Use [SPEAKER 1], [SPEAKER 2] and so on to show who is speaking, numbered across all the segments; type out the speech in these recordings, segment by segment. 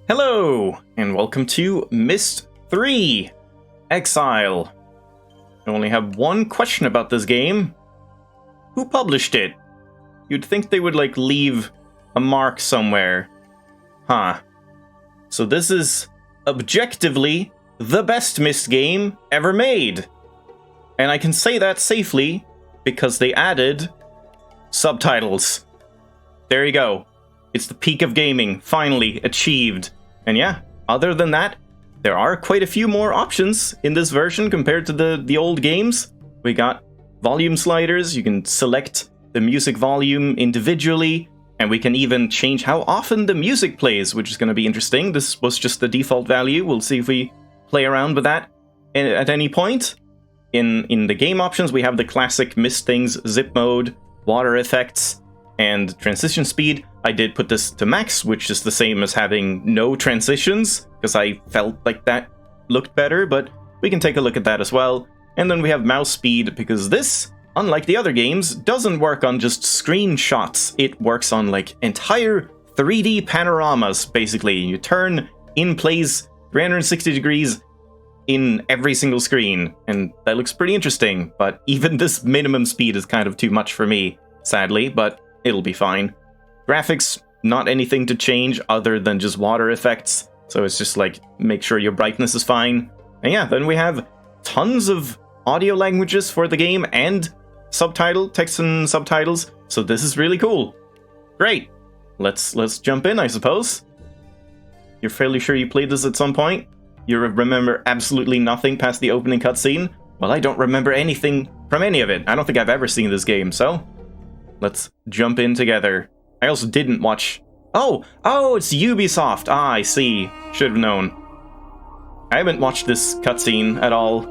[SPEAKER 1] Hello, and welcome to Myst 3, Exile. I only have one question about this game. Who published it? You'd think they would, leave a mark somewhere. Huh. So this is objectively the best Myst game ever made. And I can say that safely because they added subtitles. There you go. It's the peak of gaming, finally achieved. And yeah, other than that, there are quite a few more options in this version compared to the old games. We got volume sliders, you can select the music volume individually, and we can even change how often the music plays, which is going to be interesting. This was just the default value. We'll see if we play around with that at any point. In the game options, we have the classic Myst things, zip mode, water effects, and transition speed. I did put this to max, which is the same as having no transitions, because I felt like that looked better, but we can take a look at that as well. And then we have mouse speed, because this, unlike the other games, doesn't work on just screenshots. It works on, entire 3D panoramas, basically. You turn in place 360 degrees in every single screen, and that looks pretty interesting, but even this minimum speed is kind of too much for me, sadly, but it'll be fine. Graphics, not anything to change other than just water effects, so it's just make sure your brightness is fine. And yeah, then we have tons of audio languages for the game and text and subtitles, so this is really cool. Great. Let's jump in, I suppose. You're fairly sure you played this at some point? You remember absolutely nothing past the opening cutscene? Well, I don't remember anything from any of it. I don't think I've ever seen this game, so let's jump in together. I also didn't watch... Oh, it's Ubisoft. Ah, I see. Should have known. I haven't watched this cutscene at all.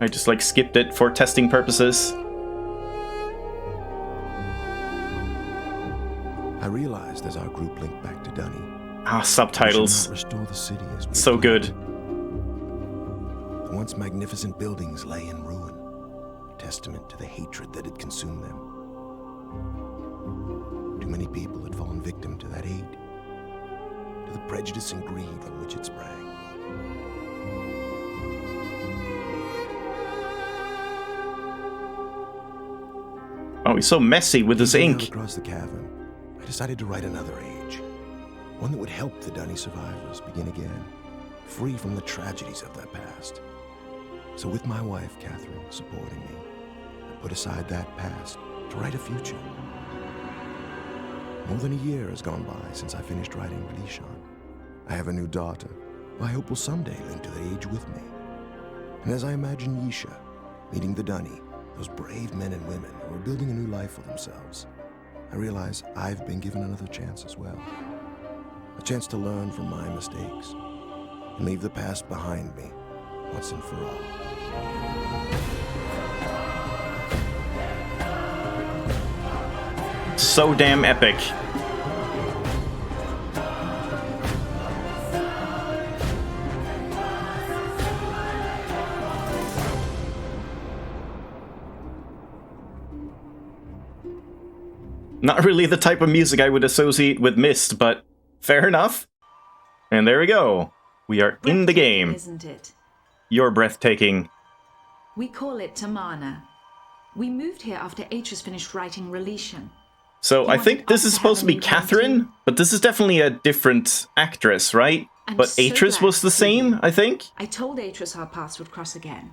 [SPEAKER 1] I just, skipped it for testing purposes.
[SPEAKER 2] I realized as our group linked back to Dunny.
[SPEAKER 1] Ah, subtitles.
[SPEAKER 2] Restore the city as we
[SPEAKER 1] so good.
[SPEAKER 2] The once magnificent buildings lay in ruin, testament to the hatred that had consumed them. Too many people had fallen victim to that hate, to the prejudice and greed from which it sprang.
[SPEAKER 1] Oh, he's so messy with his ink.
[SPEAKER 2] Across the cavern, I decided to write another age. One that would help the Dunny survivors begin again, free from the tragedies of their past. So with my wife, Catherine, supporting me, I put aside that past to write a future. More than a year has gone by since I finished writing Relishon. I have a new daughter, who I hope will someday link to the age with me. And as I imagine Yisha meeting the Dunny, those brave men and women who are building a new life for themselves, I realize I've been given another chance as well. A chance to learn from my mistakes and leave the past behind me once and for all.
[SPEAKER 1] So damn epic. Not really the type of music I would associate with Myst, but fair enough. And there we go. We are in the game.
[SPEAKER 3] Isn't it?
[SPEAKER 1] You're breathtaking.
[SPEAKER 3] We call it Tamana. We moved here after Atris finished writing Relishon.
[SPEAKER 1] So I think this is supposed to be Catherine, but this is definitely a different actress, right? But Atris was the same, I think?
[SPEAKER 3] I told Atris our paths would cross again.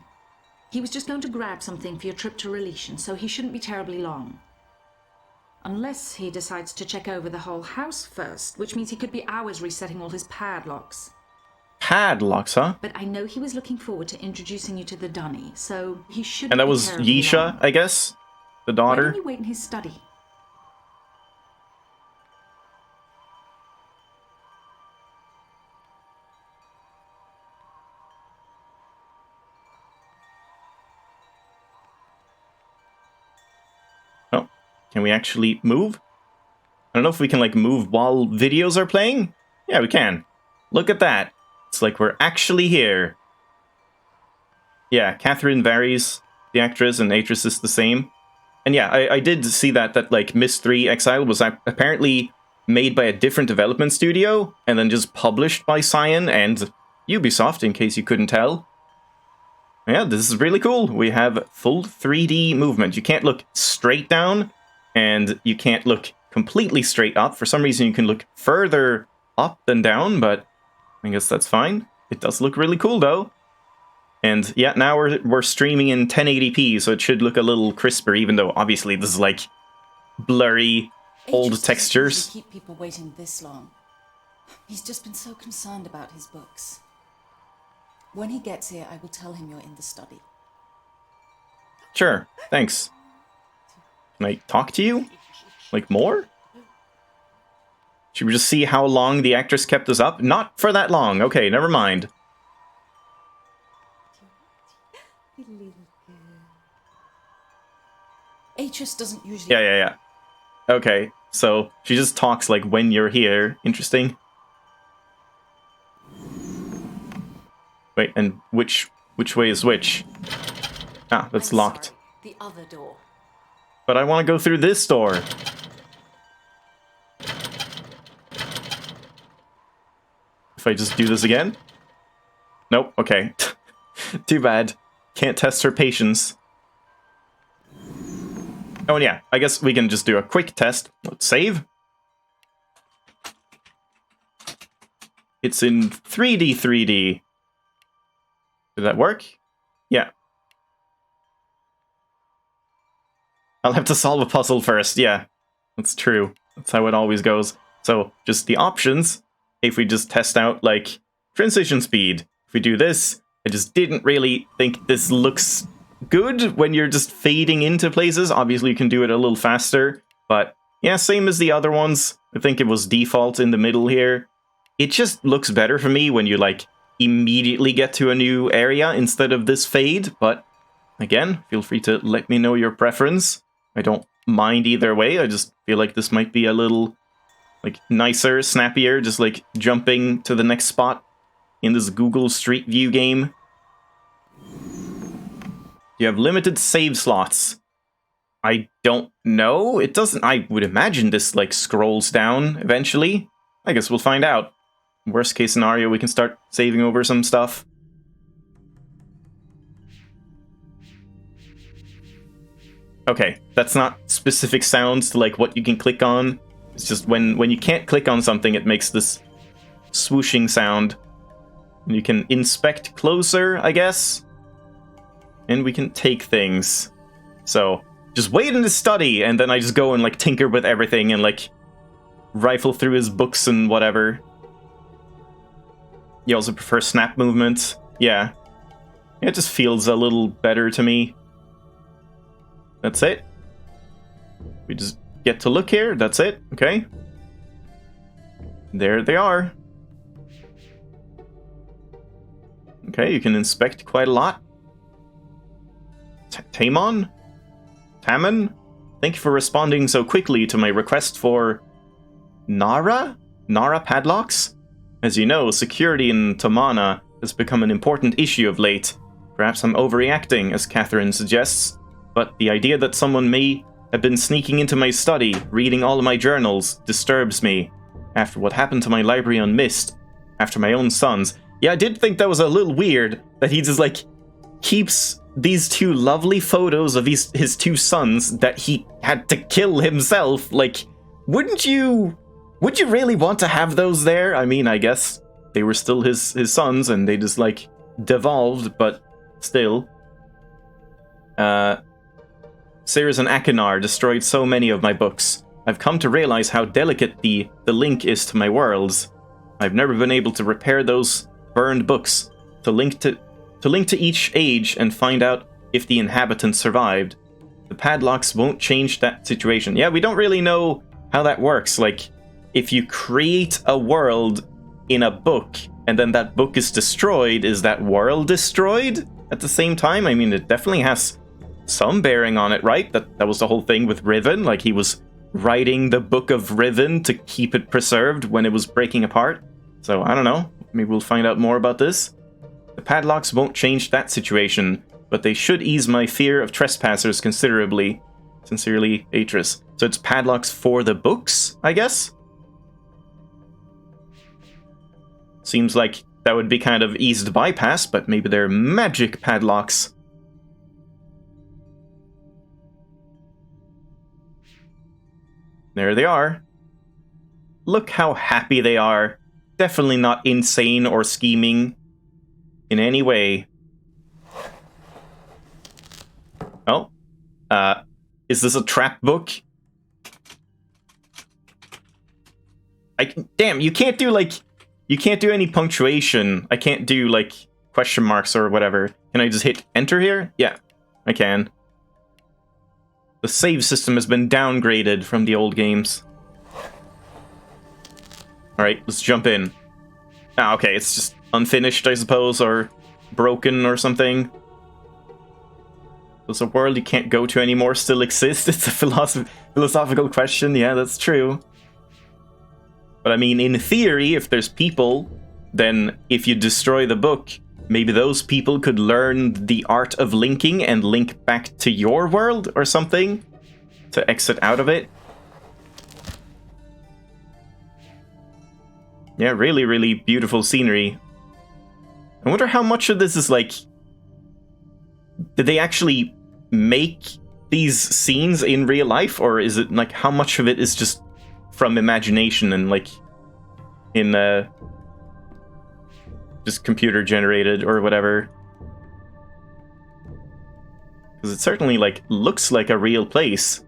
[SPEAKER 3] He was just going to grab something for your trip to Relishon, so he shouldn't be terribly long. Unless he decides to check over the whole house first, which means he could be hours resetting all his padlocks.
[SPEAKER 1] Padlocks, huh?
[SPEAKER 3] But I know he was looking forward to introducing you to the Dunny, so he should.
[SPEAKER 1] And that was Yisha, I guess? The daughter?
[SPEAKER 3] Why don't you wait in his study?
[SPEAKER 1] Can we actually move? I don't know if we can, move while videos are playing? Yeah, we can. Look at that. It's like we're actually here. Yeah, Catherine varies, the actress, and Atris is the same. And yeah, I did see that Myst 3 Exile was apparently made by a different development studio and then just published by Cyan and Ubisoft, in case you couldn't tell. Yeah, this is really cool. We have full 3D movement. You can't look straight down, and you can't look completely straight up. For some reason, you can look further up than down, but I guess that's fine. It does look really cool, though. And yeah, now we're streaming in 1080p, so it should look a little crisper, even though obviously this is like blurry, old textures.
[SPEAKER 4] Keep people waiting this long. He's just been so concerned about his books. When he gets here, I will tell him you're in the study.
[SPEAKER 1] Sure, thanks. Can I talk to you? Like, more? Should we just see how long the actress kept us up? Not for that long. Okay, never mind.
[SPEAKER 4] Atris doesn't usually...
[SPEAKER 1] Yeah. Okay, so she just talks like when you're here. Interesting. Wait, and which way is which? Ah, that's locked.
[SPEAKER 4] Sorry, the other door.
[SPEAKER 1] But I want to go through this door. If I just do this again? Nope, okay. Too bad. Can't test her patience. Oh, and yeah, I guess we can just do a quick test. Let's save. It's in 3D. Did that work? Yeah. I'll have to solve a puzzle first, yeah. That's true. That's how it always goes. So, just the options. If we just test out, like, transition speed. If we do this, I just didn't really think this looks good when you're just fading into places. Obviously, you can do it a little faster. But, yeah, same as the other ones. I think it was default in the middle here. It just looks better for me when you, like, immediately get to a new area instead of this fade. But, again, feel free to let me know your preference. I don't mind either way. I just feel like this might be a little, like, nicer, snappier, just, like, jumping to the next spot in this Google Street View game. You have limited save slots. I don't know. It doesn't... I would imagine this, like, scrolls down eventually. I guess we'll find out. Worst case scenario, we can start saving over some stuff. Okay, that's not specific sounds to, like, what you can click on. It's just when you can't click on something, it makes this swooshing sound. And you can inspect closer, I guess. And we can take things. So, just wait in the study, and then I just go and, like, tinker with everything and, like, rifle through his books and whatever. You also prefer snap movement? Yeah. It just feels a little better to me. That's it. We just get to look here. That's it. Okay. There they are. Okay, you can inspect quite a lot. Tamon? Tamon? Thank you for responding so quickly to my request for... Nara? Nara padlocks? As you know, security in Tamana has become an important issue of late. Perhaps I'm overreacting, as Catherine suggests. But the idea that someone may have been sneaking into my study, reading all of my journals, disturbs me. After what happened to my library on Myst, after my own sons. Yeah, I did think that was a little weird, that he just, like, keeps these two lovely photos of his two sons that he had to kill himself. Like, would you really want to have those there? I mean, I guess they were still his sons, and they just, like, devolved, but still. Cirrus and Akinar destroyed so many of my books. I've come to realize how delicate the link is to my worlds. I've never been able to repair those burned books, to link to each age and find out if the inhabitants survived. The padlocks won't change that situation. Yeah, we don't really know how that works. Like, if you create a world in a book and then that book is destroyed, is that world destroyed at the same time? I mean, it definitely has some bearing on it, right? That was the whole thing with Riven. Like, he was writing the Book of Riven to keep it preserved when it was breaking apart. So, I don't know. Maybe we'll find out more about this. The padlocks won't change that situation, but they should ease my fear of trespassers considerably. Sincerely, Atris. So it's padlocks for the books, I guess? Seems like that would be kind of easy to bypass, but maybe they're magic padlocks. There they are. Look how happy they are. Definitely not insane or scheming in any way. Oh. Is this a trap book? Damn, you can't do, like... You can't do any punctuation. I can't do, like, question marks or whatever. Can I just hit enter here? Yeah, I can. The save system has been downgraded from the old games. Alright, let's jump in. Ah, okay, it's just unfinished, I suppose, or broken or something. Does a world you can't go to anymore still exist? It's a philosophical question, yeah, that's true. But I mean, in theory, if there's people, then if you destroy the book, maybe those people could learn the art of linking and link back to your world or something to exit out of it. Yeah, really, really beautiful scenery. I wonder how much of this is like... Did they actually make these scenes in real life? Or is it like how much of it is just from imagination and like in just computer generated or whatever? Because it certainly like looks like a real place.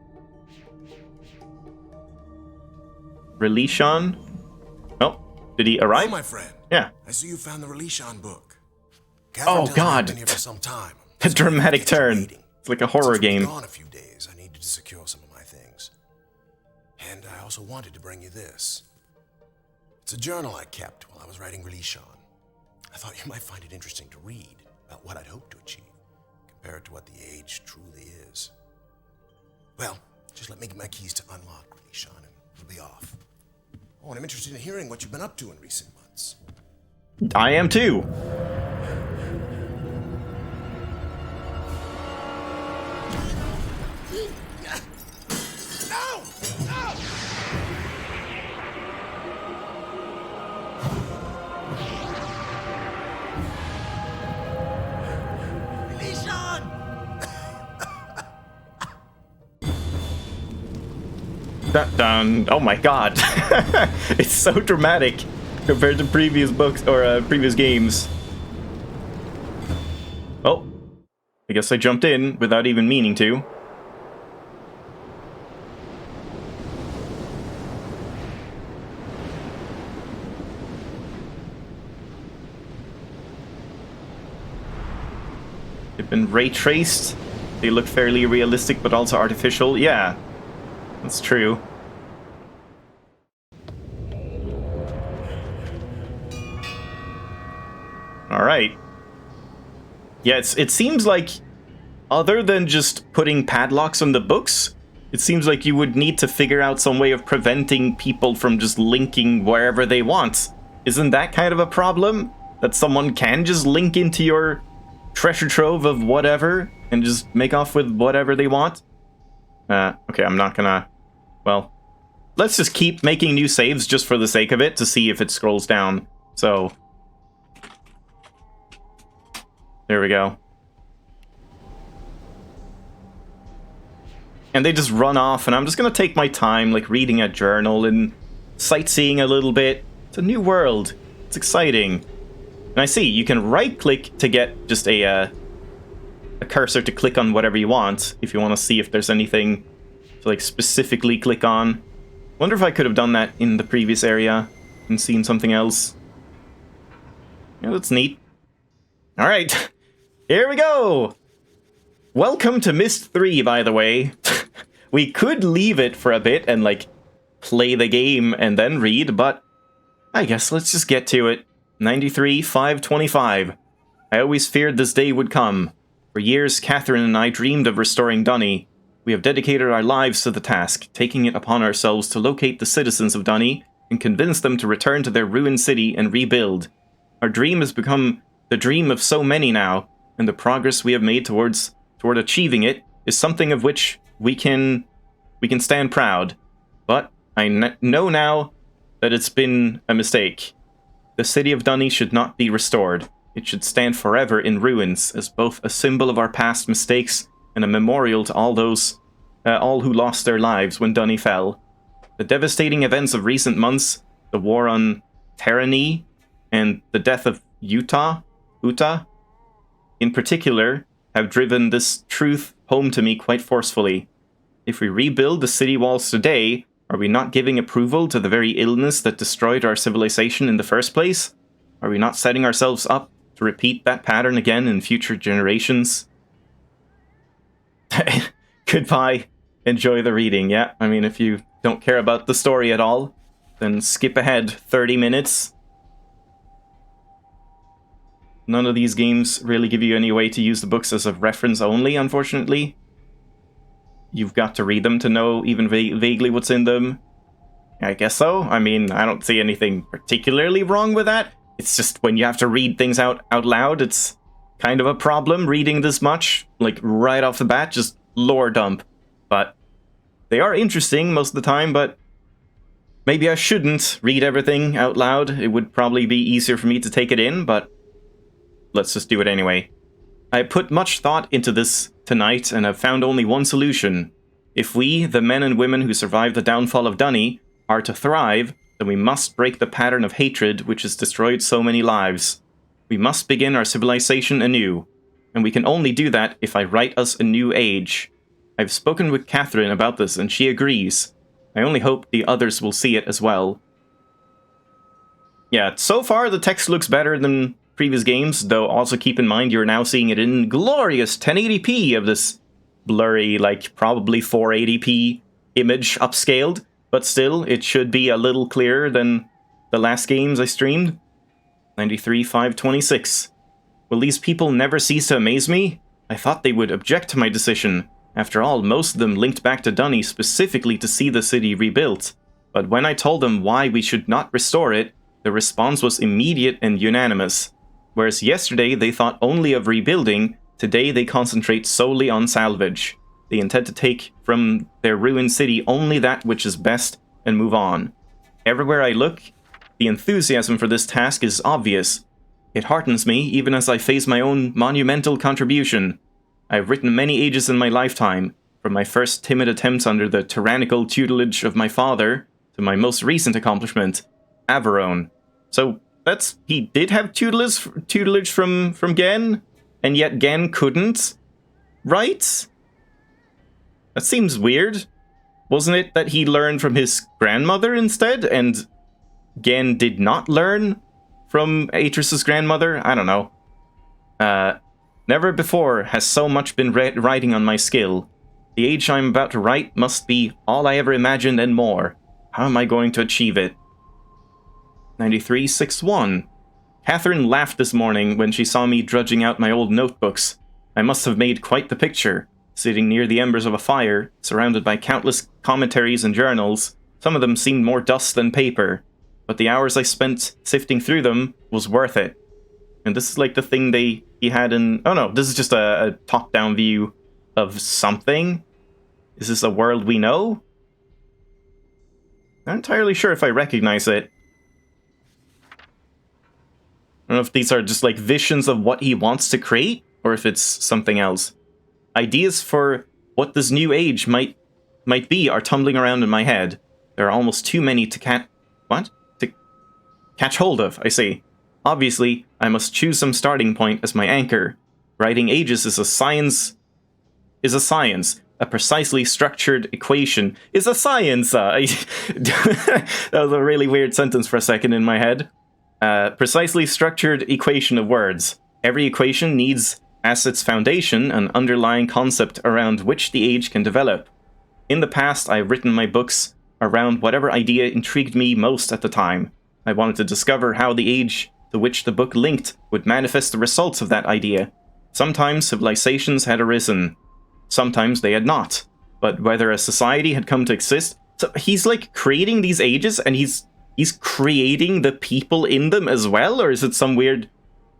[SPEAKER 1] Relishon? Oh, did he arrive?
[SPEAKER 2] Oh, my friend.
[SPEAKER 1] Yeah.
[SPEAKER 2] I see you found the Relishon book.
[SPEAKER 1] Oh God!
[SPEAKER 2] Been here for some time.
[SPEAKER 1] The dramatic turn. It's like a horror game.
[SPEAKER 2] Gone a few days. I needed to secure some of my things. And I also wanted to bring you this. It's a journal I kept while I was writing Relishon. I thought you might find it interesting to read about what I'd hoped to achieve, compared to what the age truly is. Well, just let me get my keys to unlock Relishon and we'll be off. Oh, and I'm interested in hearing what you've been up to in recent months.
[SPEAKER 1] I am too. Dun. Oh my god. It's so dramatic compared to previous books or previous games. Oh, I guess I jumped in without even meaning to. They've been ray traced. They look fairly realistic but also artificial. Yeah. That's true. Alright. Yeah, it seems like, other than just putting padlocks on the books, it seems like you would need to figure out some way of preventing people from just linking wherever they want. Isn't that kind of a problem? That someone can just link into your treasure trove of whatever and just make off with whatever they want? Okay, I'm not gonna... Well, let's just keep making new saves just for the sake of it to see if it scrolls down. So, there we go. And they just run off, and I'm just gonna take my time, like reading a journal and sightseeing a little bit. It's a new world. It's exciting. And I see, you can right-click to get just a cursor to click on whatever you want, if you want to see if there's anything to like specifically click on. Wonder if I could have done that in the previous area and seen something else. Yeah, that's neat. Alright, here we go! Welcome to Myst 3, by the way. We could leave it for a bit and like play the game and then read, but I guess let's just get to it. 93-525. I always feared this day would come. For years, Catherine and I dreamed of restoring Dunny. We have dedicated our lives to the task, taking it upon ourselves to locate the citizens of Dunny and convince them to return to their ruined city and rebuild. Our dream has become the dream of so many now, and the progress we have made toward achieving it is something of which we can stand proud. But I know now that it's been a mistake. The city of Dunny should not be restored. It should stand forever in ruins, as both a symbol of our past mistakes and a memorial to all those, all who lost their lives when Dunny fell. The devastating events of recent months, the war on Terrani, and the death of Uta, in particular, have driven this truth home to me quite forcefully. If we rebuild the city walls today, are we not giving approval to the very illness that destroyed our civilization in the first place? Are we not setting ourselves up to repeat that pattern again in future generations? Goodbye. Enjoy the reading, yeah? I mean, if you don't care about the story at all, then skip ahead 30 minutes. None of these games really give you any way to use the books as a reference only, unfortunately. You've got to read them to know even vaguely what's in them. I guess so. I mean, I don't see anything particularly wrong with that. It's just when you have to read things out loud, it's kind of a problem reading this much. Like, right off the bat, just lore dump. But they are interesting most of the time, but maybe I shouldn't read everything out loud. It would probably be easier for me to take it in, but let's just do it anyway. I put much thought into this tonight and have found only one solution. If we, the men and women who survived the downfall of Dunny, are to thrive, then we must break the pattern of hatred which has destroyed so many lives. We must begin our civilization anew, and we can only do that if I write us a new age. I've spoken with Catherine about this and she agrees. I only hope the others will see it as well. Yeah, so far the text looks better than previous games, though also keep in mind you're now seeing it in glorious 1080p of this blurry, like probably 480p image upscaled, but still it should be a little clearer than the last games I streamed. 93,526. Will these people never cease to amaze me? I thought they would object to my decision. After all, most of them linked back to Dunny specifically to see the city rebuilt. But when I told them why we should not restore it, the response was immediate and unanimous. Whereas yesterday they thought only of rebuilding, today they concentrate solely on salvage. They intend to take from their ruined city only that which is best and move on. Everywhere I look, the enthusiasm for this task is obvious. It heartens me even as I face my own monumental contribution. I've written many ages in my lifetime, from my first timid attempts under the tyrannical tutelage of my father to my most recent accomplishment, Averone. So he did have tutelage from Gen, and yet Gen couldn't, right? That seems weird. Wasn't it that he learned from his grandmother instead, and Gen did not learn from Atris's grandmother? I don't know. Never before has so much been riding on my skill. The age I'm about to write must be all I ever imagined and more. How am I going to achieve it? 9361. Catherine laughed this morning when she saw me drudging out my old notebooks. I must have made quite the picture, sitting near the embers of a fire, surrounded by countless commentaries and journals. Some of them seemed more dust than paper, but the hours I spent sifting through them was worth it. And this is like the thing he had in... Oh no, this is just a top-down view of something. Is this a world we know? Not entirely sure if I recognize it. I don't know if these are just like visions of what he wants to create, or if it's something else. Ideas for what this new age might be are tumbling around in my head. There are almost too many to catch hold of, I see. Obviously, I must choose some starting point as my anchor. Writing ages is a science. A precisely structured equation is a science. That was a really weird sentence for a second in my head. Precisely structured equation of words. Every equation needs as its foundation an underlying concept around which the age can develop. In the past, I've written my books around whatever idea intrigued me most at the time. I wanted to discover how the age to which the book linked would manifest the results of that idea. Sometimes civilizations had arisen. Sometimes they had not. But whether a society had come to exist... So he's like creating these ages and he's creating the people in them as well? Or is it some weird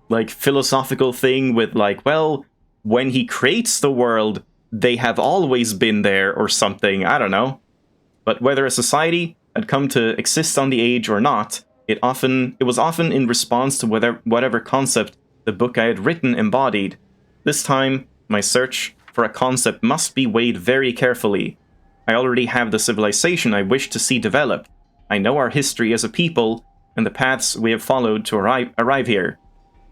[SPEAKER 1] like philosophical thing with like, well, when he creates the world, they have always been there or something? I don't know. But whether a society had come to exist on the age or not, It was often in response to whatever concept the book I had written embodied. This time, my search for a concept must be weighed very carefully. I already have the civilization I wish to see develop. I know our history as a people, and the paths we have followed to arrive here.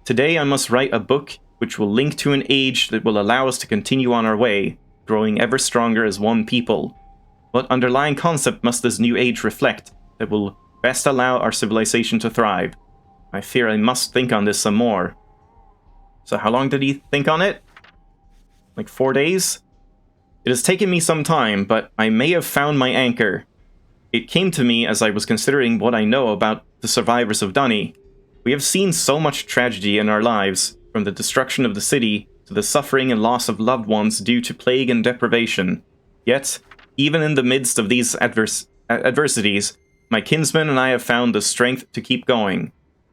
[SPEAKER 1] Today I must write a book which will link to an age that will allow us to continue on our way, growing ever stronger as one people. What underlying concept must this new age reflect that will best allow our civilization to thrive? I fear I must think on this some more. So how long did he think on it? Like 4 days? It has taken me some time, but I may have found my anchor. It came to me as I was considering what I know about the survivors of Dunny. We have seen so much tragedy in our lives, from the destruction of the city to the suffering and loss of loved ones due to plague and deprivation. Yet, even in the midst of these adversities, my kinsman and I have found the strength to keep going.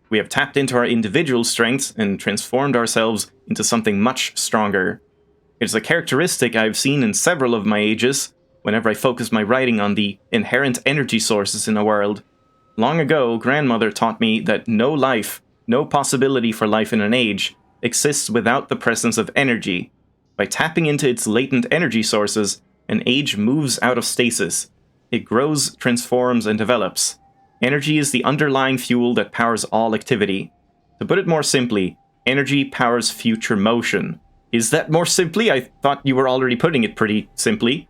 [SPEAKER 1] We have tapped into our individual strengths and transformed ourselves into something much stronger. It is a characteristic I have seen in several of my ages, whenever I focus my writing on the inherent energy sources in a world. Long ago, grandmother taught me that no possibility for life in an age, exists without the presence of energy. By tapping into its latent energy sources, an age moves out of stasis. It grows, transforms, and develops. Energy is the underlying fuel that powers all activity. To put it more simply, energy powers future motion. Is that more simply? I thought you were already putting it pretty simply.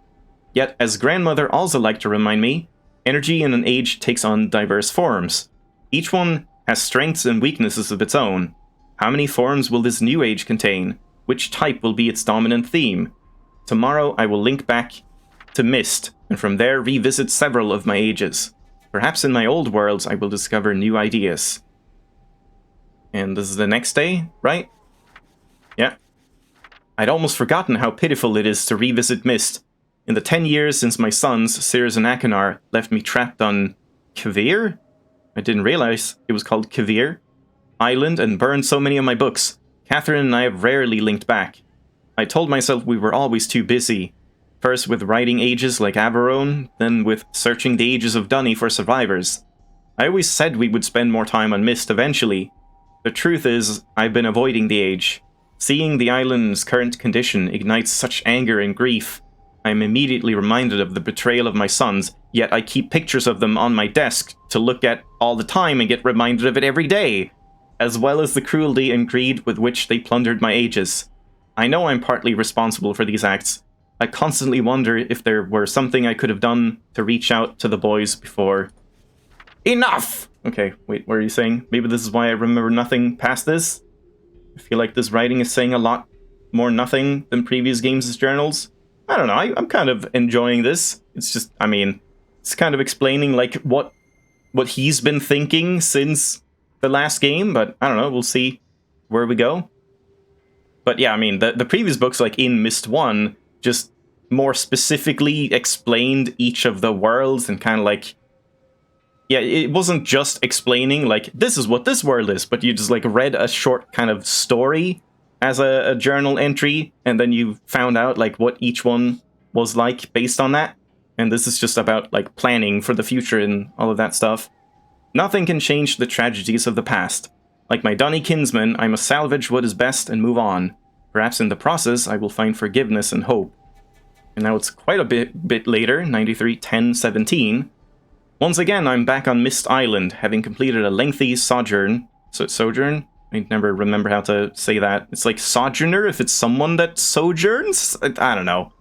[SPEAKER 1] Yet, as grandmother also liked to remind me, energy in an age takes on diverse forms. Each one has strengths and weaknesses of its own. How many forms will this new age contain? Which type will be its dominant theme? Tomorrow I will link back to Myst, and from there revisit several of my ages. Perhaps in my old worlds I will discover new ideas. And this is the next day, right? Yeah. I'd almost forgotten how pitiful it is to revisit Myst. In the 10 years since my sons, Sears and Akanar, left me trapped on Kavir? I didn't realize it was called Kavir Island, and burned so many of my books. Catherine and I have rarely linked back. I told myself we were always too busy. First with writing ages like Averone, then with searching the ages of Dunny for survivors. I always said we would spend more time on Myst eventually. The truth is, I've been avoiding the age. Seeing the island's current condition ignites such anger and grief. I am immediately reminded of the betrayal of my sons, yet I keep pictures of them on my desk to look at all the time and get reminded of it every day, as well as the cruelty and greed with which they plundered my ages. I know I'm partly responsible for these acts. I constantly wonder if there were something I could have done to reach out to the boys before. Enough! Okay, wait, what are you saying? Maybe this is why I remember nothing past this? I feel like this writing is saying a lot more nothing than previous games' journals. I don't know, I'm kind of enjoying this. It's just, I mean, it's kind of explaining like what he's been thinking since the last game, but I don't know, we'll see where we go. But yeah, I mean, the previous books, like in Myst 1, just more specifically explained each of the worlds and kind of like, yeah, it wasn't just explaining like, this is what this world is, but you just like read a short kind of story as a journal entry, and then you found out like what each one was like based on that. And this is just about like planning for the future and all of that stuff. Nothing can change the tragedies of the past. Like my Dunny kinsman, I must salvage what is best and move on. Perhaps in the process, I will find forgiveness and hope. And now it's quite a bit later, 93-10-17. Once again, I'm back on Myst Island, having completed a lengthy sojourn. Sojourn? I never remember how to say that. It's like sojourner if it's someone that sojourns? I don't know.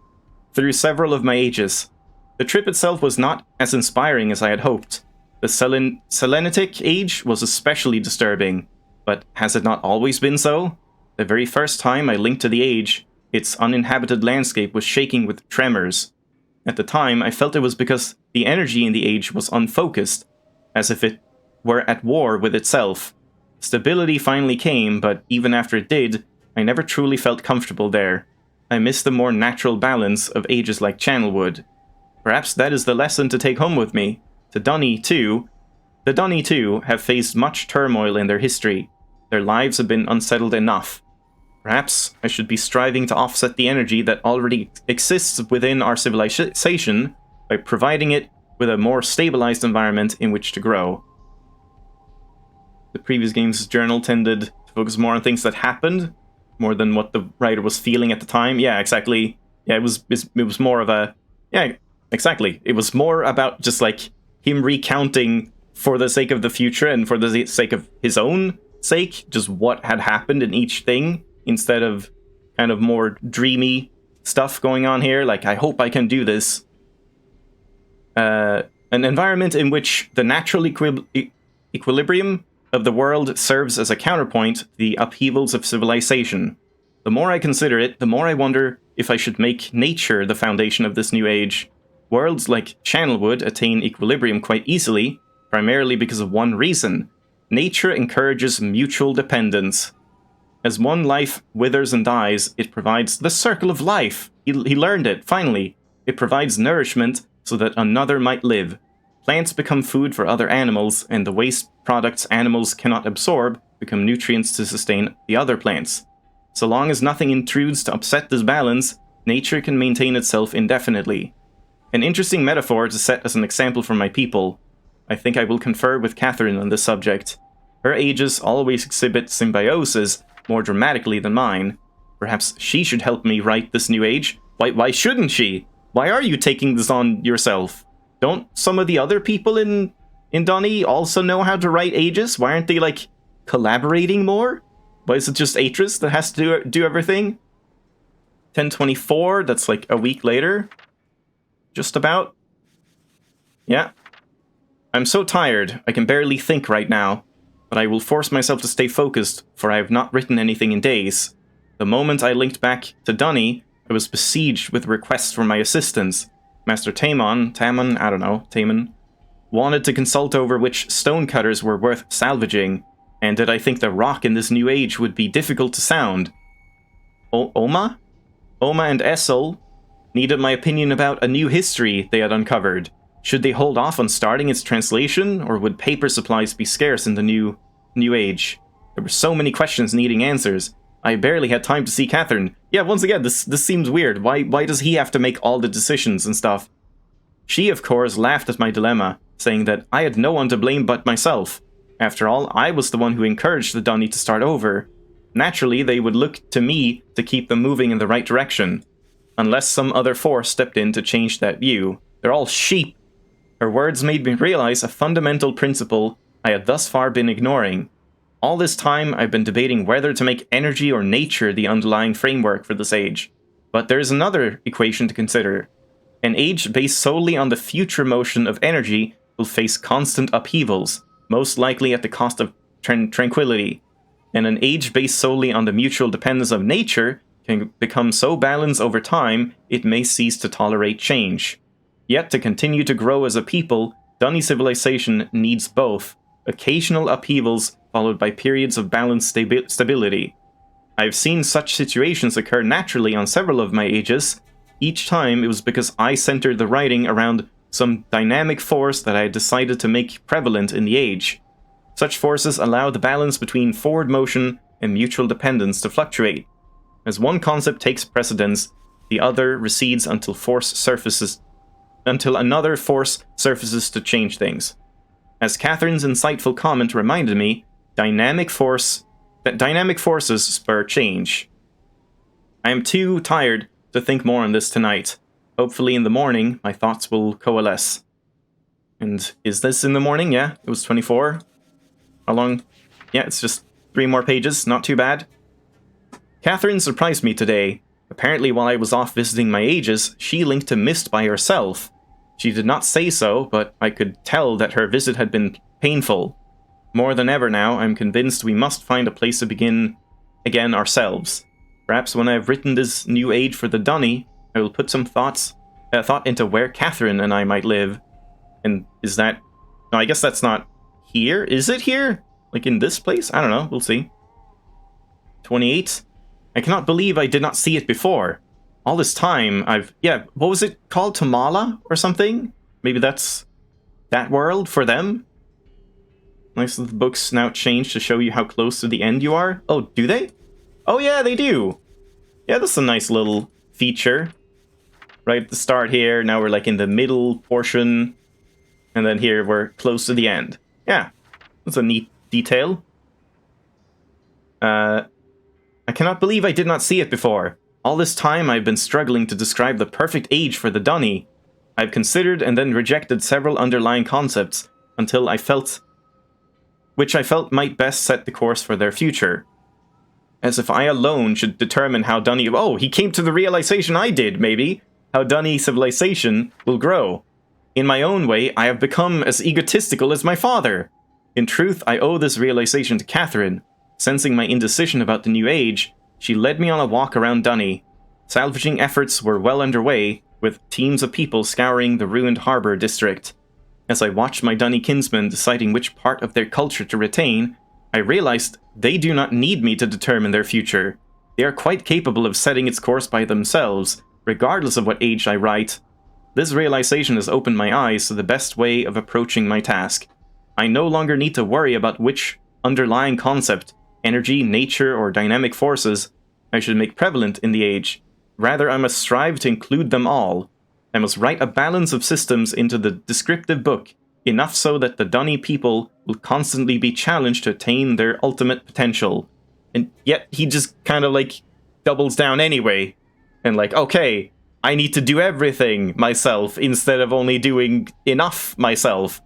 [SPEAKER 1] Through several of my ages. The trip itself was not as inspiring as I had hoped. The Selenitic age was especially disturbing, but has it not always been so? The very first time I linked to the age, its uninhabited landscape was shaking with tremors. At the time, I felt it was because the energy in the age was unfocused, as if it were at war with itself. Stability finally came, but even after it did, I never truly felt comfortable there. I missed the more natural balance of ages like Channelwood. Perhaps that is the lesson to take home with me. To Dunny, too. The Dunny, too, have faced much turmoil in their history. Their lives have been unsettled enough. Perhaps I should be striving to offset the energy that already exists within our civilization by providing it with a more stabilized environment in which to grow. the previous game's journal tended to focus more on things that happened, more than what the writer was feeling at the time. Yeah, exactly. Yeah, it was more of a... Yeah, exactly. It was more about just, like, him recounting for the sake of the future and for the sake of his own sake, just what had happened in each thing, instead of kind of more dreamy stuff going on here. Like, I hope I can do this. An environment in which the natural equilibrium of the world serves as a counterpoint to the upheavals of civilization. The more I consider it, the more I wonder if I should make nature the foundation of this new age. Worlds like Channelwood attain equilibrium quite easily, primarily because of one reason. Nature encourages mutual dependence. As one life withers and dies, it provides the circle of life. He learned it, finally. It provides nourishment so that another might live. Plants become food for other animals, and the waste products animals cannot absorb become nutrients to sustain the other plants. So long as nothing intrudes to upset this balance, nature can maintain itself indefinitely. An interesting metaphor to set as an example for my people. I think I will confer with Catherine on this subject. Her ages always exhibit symbiosis more dramatically than mine. Perhaps she should help me write this new age? Why shouldn't she? Why are you taking this on yourself? Don't some of the other people in Donny also know how to write ages? Why aren't they, like, collaborating more? Why is it just Atris that has to do everything? 1024, that's like a week later. Just about. Yeah. I'm so tired, I can barely think right now. But I will force myself to stay focused, for I have not written anything in days. The moment I linked back to Dunny, I was besieged with requests for my assistance. Master Tamon, wanted to consult over which stonecutters were worth salvaging, and did I think the rock in this new age would be difficult to sound. Oma? Oma and Essel needed my opinion about a new history they had uncovered. Should they hold off on starting its translation, or would paper supplies be scarce in the new age? There were so many questions needing answers. I barely had time to see Catherine. Yeah, once again, this seems weird. Why does he have to make all the decisions and stuff? She, of course, laughed at my dilemma, saying that I had no one to blame but myself. After all, I was the one who encouraged the Dunny to start over. Naturally, they would look to me to keep them moving in the right direction. Unless some other force stepped in to change that view. They're all sheep. Her words made me realize a fundamental principle I had thus far been ignoring. All this time, I've been debating whether to make energy or nature the underlying framework for this age. But there's another equation to consider. An age based solely on the future motion of energy will face constant upheavals, most likely at the cost of tranquility. And an age based solely on the mutual dependence of nature can become so balanced over time, it may cease to tolerate change. Yet, to continue to grow as a people, Dunny civilization needs both, occasional upheavals followed by periods of balanced stability. I've seen such situations occur naturally on several of my ages. Each time it was because I centered the writing around some dynamic force that I had decided to make prevalent in the age. Such forces allow the balance between forward motion and mutual dependence to fluctuate. As one concept takes precedence, the other recedes until another force surfaces to change things. As Catherine's insightful comment reminded me, dynamic forces spur change. I am too tired to think more on this tonight. Hopefully in the morning, my thoughts will coalesce. And is this in the morning? Yeah, it was 24. How long? Yeah, it's just 3 more pages, not too bad. Catherine surprised me today. Apparently while I was off visiting my ages, she linked to Myst by herself. She did not say so, but I could tell that her visit had been painful. More than ever now, I'm convinced we must find a place to begin again ourselves. Perhaps when I've written this new age for the Dunny, I will put some thought into where Catherine and I might live. And is that... No, I guess that's not here. Is it here? Like in this place? I don't know. We'll see. 28. I cannot believe I did not see it before. All this time, Yeah, what was it called? Tamala or something? Maybe that's that world for them? Nice that the books now change to show you how close to the end you are. Oh, do they? Oh yeah, they do. Yeah, that's a nice little feature. Right at the start here, now we're like in the middle portion. And then here we're close to the end. Yeah, that's a neat detail. I cannot believe I did not see it before. All this time I've been struggling to describe the perfect age for the Dunny. I've considered and then rejected several underlying concepts until I felt might best set the course for their future. As if I alone should determine how Dunny... Oh, he came to the realization I did, maybe. How Dunny civilization will grow. In my own way, I have become as egotistical as my father. In truth, I owe this realization to Catherine. Sensing my indecision about the new age, she led me on a walk around Dunny. Salvaging efforts were well underway, with teams of people scouring the ruined harbor district. As I watched my Dunny kinsmen deciding which part of their culture to retain, I realized they do not need me to determine their future. They are quite capable of setting its course by themselves, regardless of what age I write. This realization has opened my eyes to the best way of approaching my task. I no longer need to worry about which underlying concept, energy, nature, or dynamic forces I should make prevalent in the age. Rather, I must strive to include them all. I must write a balance of systems into the descriptive book, enough so that the Dunny people will constantly be challenged to attain their ultimate potential. And yet he just kind of like doubles down anyway. And like, okay, I need to do everything myself instead of only doing enough myself.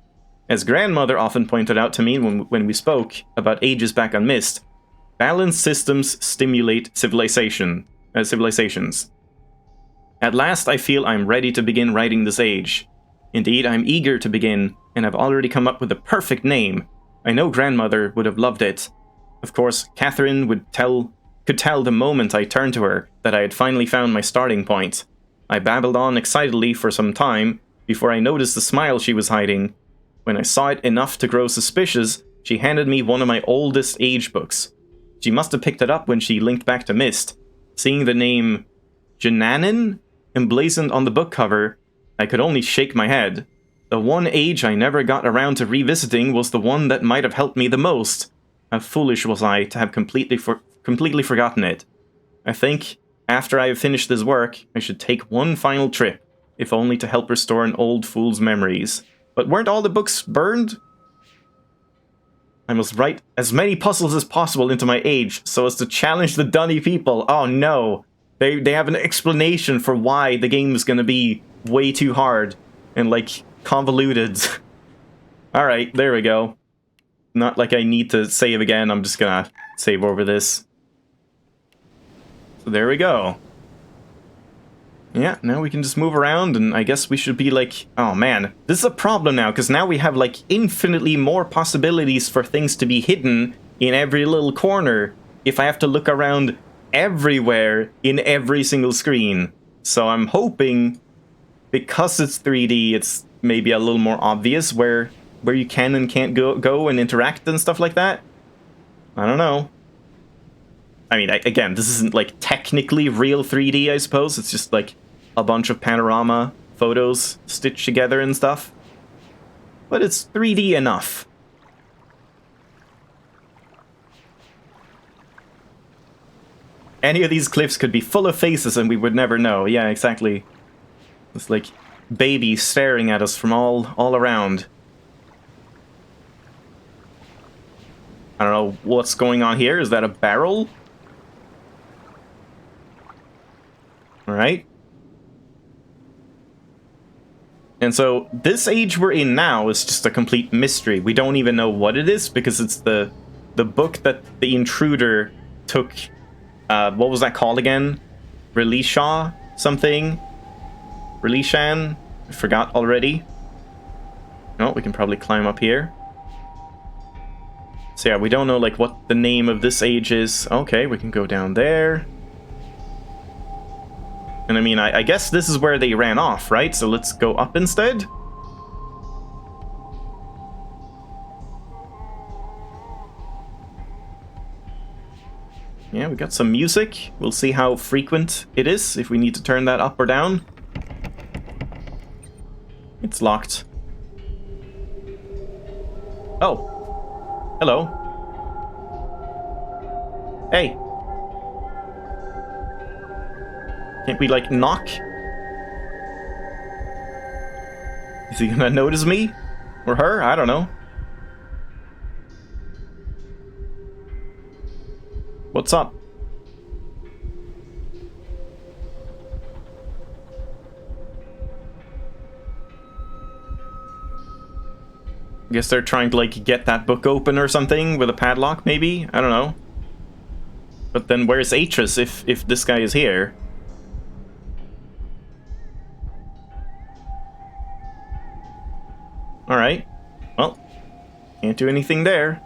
[SPEAKER 1] As grandmother often pointed out to me when we spoke about ages back on Myst, balanced systems stimulate civilizations. At last I feel I'm ready to begin writing this age. Indeed, I'm eager to begin, and I've already come up with a perfect name. I know grandmother would have loved it. Of course, Catherine could tell the moment I turned to her that I had finally found my starting point. I babbled on excitedly for some time before I noticed the smile she was hiding. When I saw it enough to grow suspicious, she handed me one of my oldest age books. She must have picked it up when she linked back to Myst. Seeing the name Jananin emblazoned on the book cover, I could only shake my head. The one age I never got around to revisiting was the one that might have helped me the most. How foolish was I to have completely forgotten it. I think, after I have finished this work, I should take one final trip, if only to help restore an old fool's memories. But weren't all the books burned? I must write as many puzzles as possible into my age, so as to challenge the Dunny people. Oh no! They have an explanation for why the game is gonna be way too hard and, like, convoluted. Alright, there we go. Not like I need to save again, I'm just gonna save over this. So there we go. Yeah, now we can just move around, and I guess we should be like... Oh man, this is a problem now, because now we have like infinitely more possibilities for things to be hidden in every little corner if I have to look around everywhere in every single screen. So I'm hoping, because it's 3D, it's maybe a little more obvious where you can and can't go and interact and stuff like that. I don't know. I mean, again, this isn't like technically real 3D, I suppose. It's just like a bunch of panorama photos stitched together and stuff. But it's 3D enough. Any of these cliffs could be full of faces and we would never know. Yeah, exactly. It's like babies staring at us from all around. I don't know what's going on here. Is that a barrel? Alright. And so, this age we're in now is just a complete mystery. We don't even know what it is, because it's the book that the intruder took... what was that called again? Relisha something? Relishan? I forgot already. No, we can probably climb up here. So yeah, we don't know like what the name of this age is. Okay, we can go down there. And I mean, I guess this is where they ran off, right? So let's go up instead. Yeah, we got some music. We'll see how frequent it is, if we need to turn that up or down. It's locked. Oh. Hello. Hey. Can't we, like, knock? Is he gonna notice me? Or her? I don't know. What's up? I guess they're trying to, like, get that book open or something with a padlock, maybe? I don't know. But then where's Atris if this guy is here? Alright. Well, can't do anything there.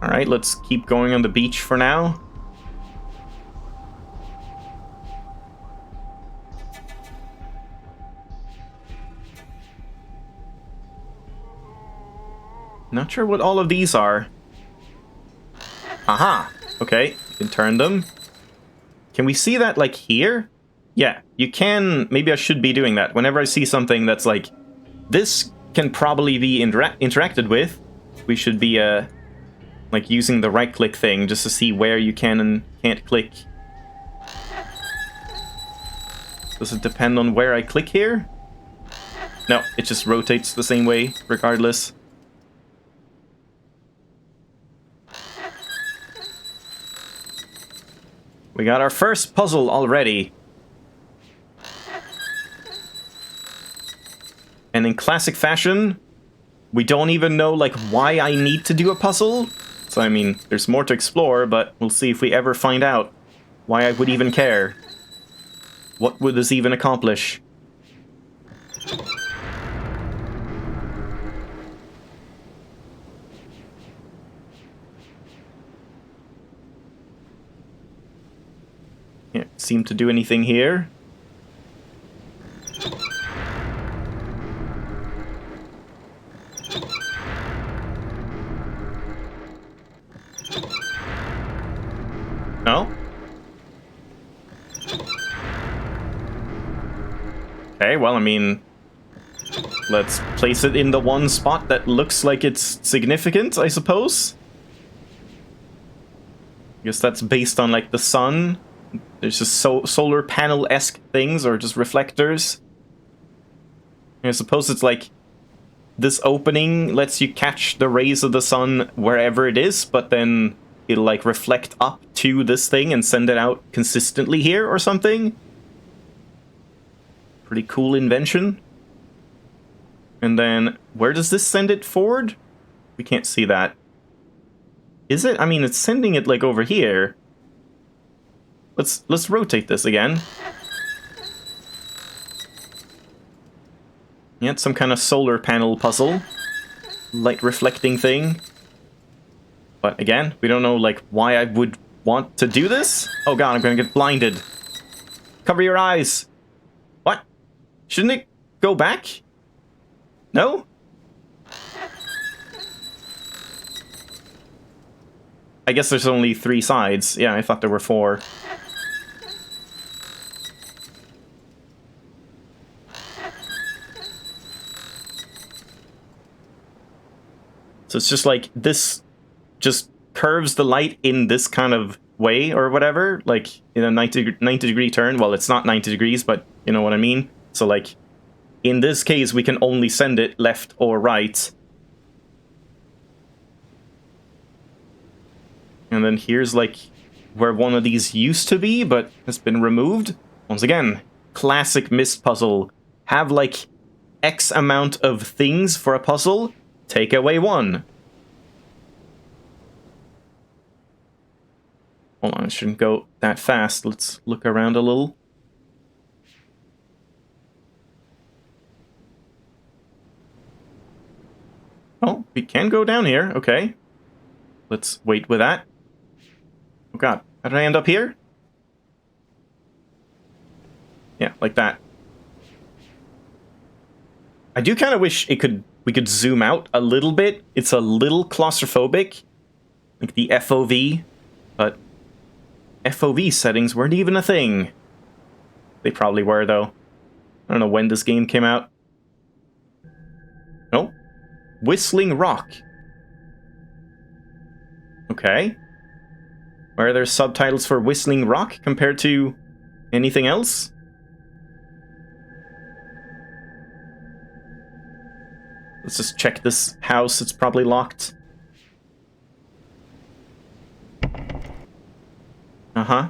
[SPEAKER 1] Alright, let's keep going on the beach for now. Not sure what all of these are. Aha! Okay, you can turn them. Can we see that, like, here? Yeah, you can... Maybe I should be doing that. Whenever I see something that's like, this can probably be interacted with, we should be, like, using the right-click thing just to see where you can and can't click. Does it depend on where I click here? No, it just rotates the same way, regardless. We got our first puzzle already. And in classic fashion, we don't even know, like, why I need to do a puzzle. So, I mean, there's more to explore, but we'll see if we ever find out why I would even care. What would this even accomplish? Can't seem to do anything here. No? Okay, well, I mean, let's place it in the one spot that looks like it's significant, I suppose. I guess that's based on, like, the sun. There's just solar panel-esque things, or just reflectors. I suppose it's like, this opening lets you catch the rays of the sun wherever it is, but then it'll, like, reflect up to this thing and send it out consistently here or something. Pretty cool invention. And then, where does this send it forward? We can't see that. Is it? I mean, it's sending it, like, over here. Let's rotate this again. Yeah, it's some kind of solar panel puzzle. Light reflecting thing. But again, we don't know, like, why I would want to do this. Oh god, I'm gonna get blinded. Cover your eyes. What? Shouldn't it go back? No? I guess there's only 3 sides. Yeah, I thought there were 4. So it's just like, this just curves the light in this kind of way or whatever, like in a 90 degree turn. Well, it's not 90 degrees, but you know what I mean? So like, in this case, we can only send it left or right. And then here's like where one of these used to be, but has been removed. Once again, classic Myst puzzle. Have like X amount of things for a puzzle. Take away 1. Hold on, I shouldn't go that fast. Let's look around a little. Oh, we can go down here. Okay. Let's wait with that. Oh god, how did I end up here? Yeah, like that. I do kind of wish we could zoom out a little bit. It's a little claustrophobic, like the FOV, but FOV settings weren't even a thing. They probably were, though. I don't know when this game came out. Oh, Whistling Rock. Okay. Are there subtitles for Whistling Rock compared to anything else? Let's just check this house. It's probably locked. Uh-huh.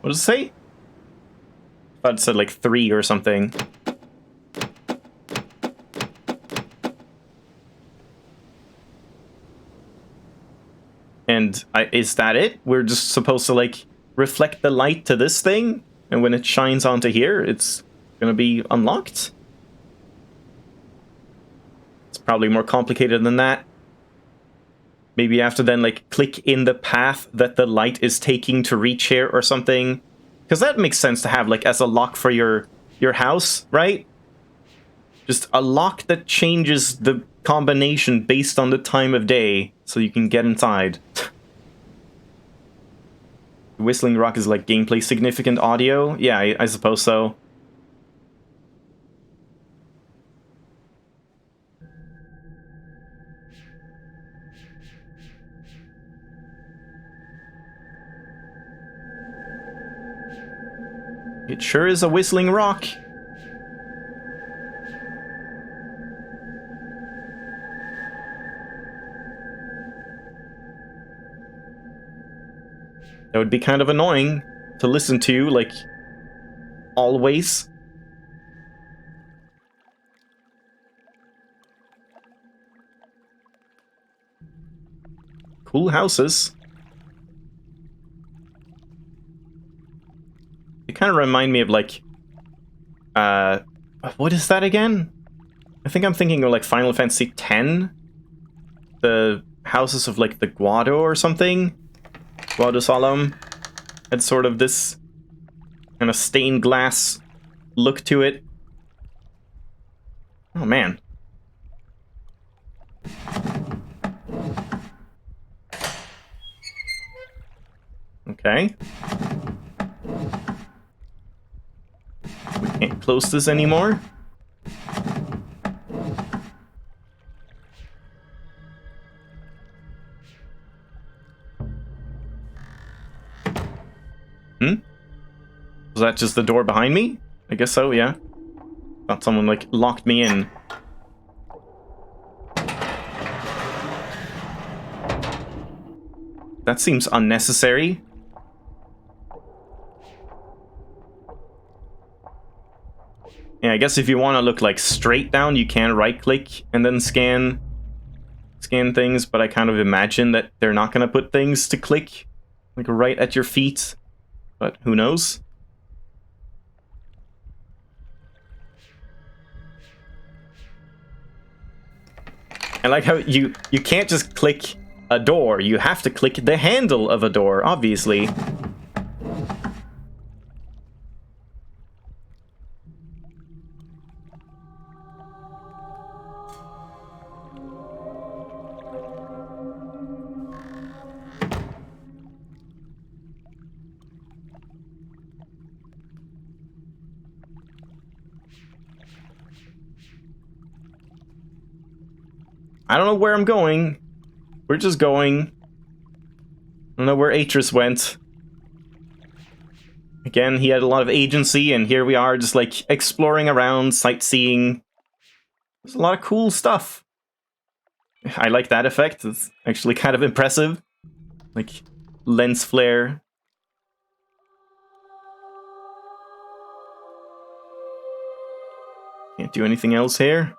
[SPEAKER 1] What does it say? I thought it said like 3 or something. And is that it? We're just supposed to like reflect the light to this thing, and when it shines onto here, it's gonna be unlocked? It's probably more complicated than that. Maybe you have to then like click in the path that the light is taking to reach here or something. Because that makes sense to have like as a lock for your house, right? Just a lock that changes the combination based on the time of day so you can get inside. Whistling Rock is like gameplay significant audio? Yeah, I suppose so. It sure is a whistling rock. That would be kind of annoying to listen to, like, always. Cool houses. They kind of remind me of, like, what is that again? I think I'm thinking of, like, Final Fantasy X? The houses of, like, the Guado or something? Guado Solemn had sort of this kind of stained glass look to it. Oh, man. Okay. We can't close this anymore. Was that just the door behind me? I guess so, yeah. Thought someone, like, locked me in. That seems unnecessary. Yeah, I guess if you want to look, like, straight down, you can right-click and then scan things, but I kind of imagine that they're not going to put things to click, like, right at your feet. But who knows? I like how you can't just click a door. You have to click the handle of a door, obviously. I don't know where I'm going. We're just going. I don't know where Atris went. Again, he had a lot of agency, and here we are just, like, exploring around, sightseeing. There's a lot of cool stuff. I like that effect. It's actually kind of impressive. Like, lens flare. Can't do anything else here.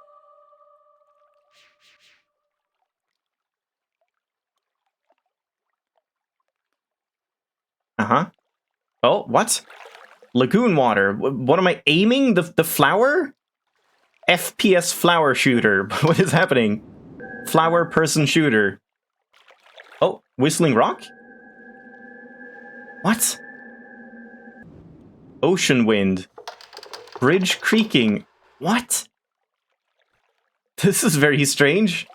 [SPEAKER 1] Uh-huh. Oh, what? Lagoon water. What am I aiming? The flower? FPS flower shooter. What is happening? Flower person shooter. Oh, Whistling Rock? What? Ocean wind. Bridge creaking. What? This is very strange.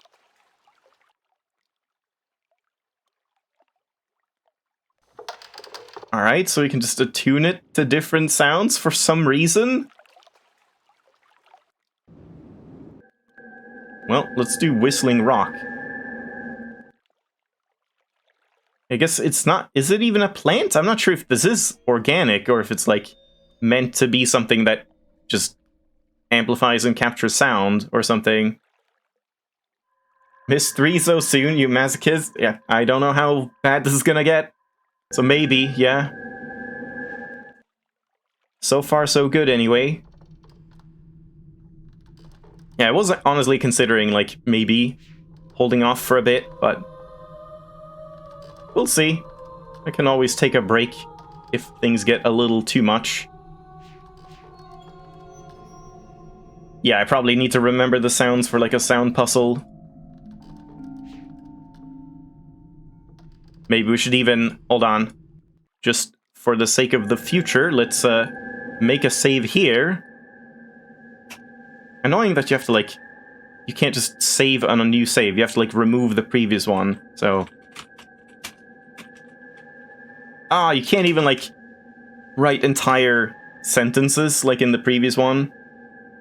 [SPEAKER 1] Alright, so we can just attune it to different sounds for some reason. Well, let's do Whistling Rock. I guess it's not... Is it even a plant? I'm not sure if this is organic or if it's, like, meant to be something that just amplifies and captures sound or something. Myst 3 so soon, you masochist? Yeah, I don't know how bad this is gonna get. So maybe, yeah. So far, so good, anyway. Yeah, I was honestly considering, like, maybe holding off for a bit, but we'll see. I can always take a break if things get a little too much. Yeah, I probably need to remember the sounds for, like, a sound puzzle. Maybe we should even... Hold on. Just for the sake of the future, let's make a save here. Annoying that you have to, like... You can't just save on a new save. You have to, like, remove the previous one. So... Ah, you can't even, like, write entire sentences like in the previous one.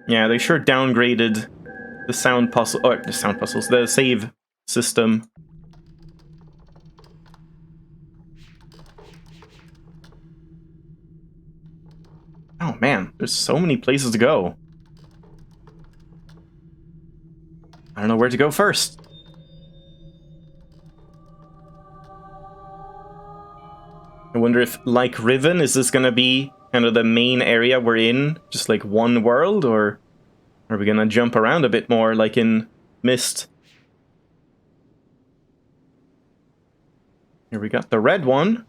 [SPEAKER 1] Yeah, they sure downgraded the sound puzzle... Or, the sound puzzles. The save system. Oh, man. There's so many places to go. I don't know where to go first. I wonder if, like Riven, is this gonna be kind of the main area we're in? Just like one world? Or are we gonna jump around a bit more like in Myst? Here we got the red one.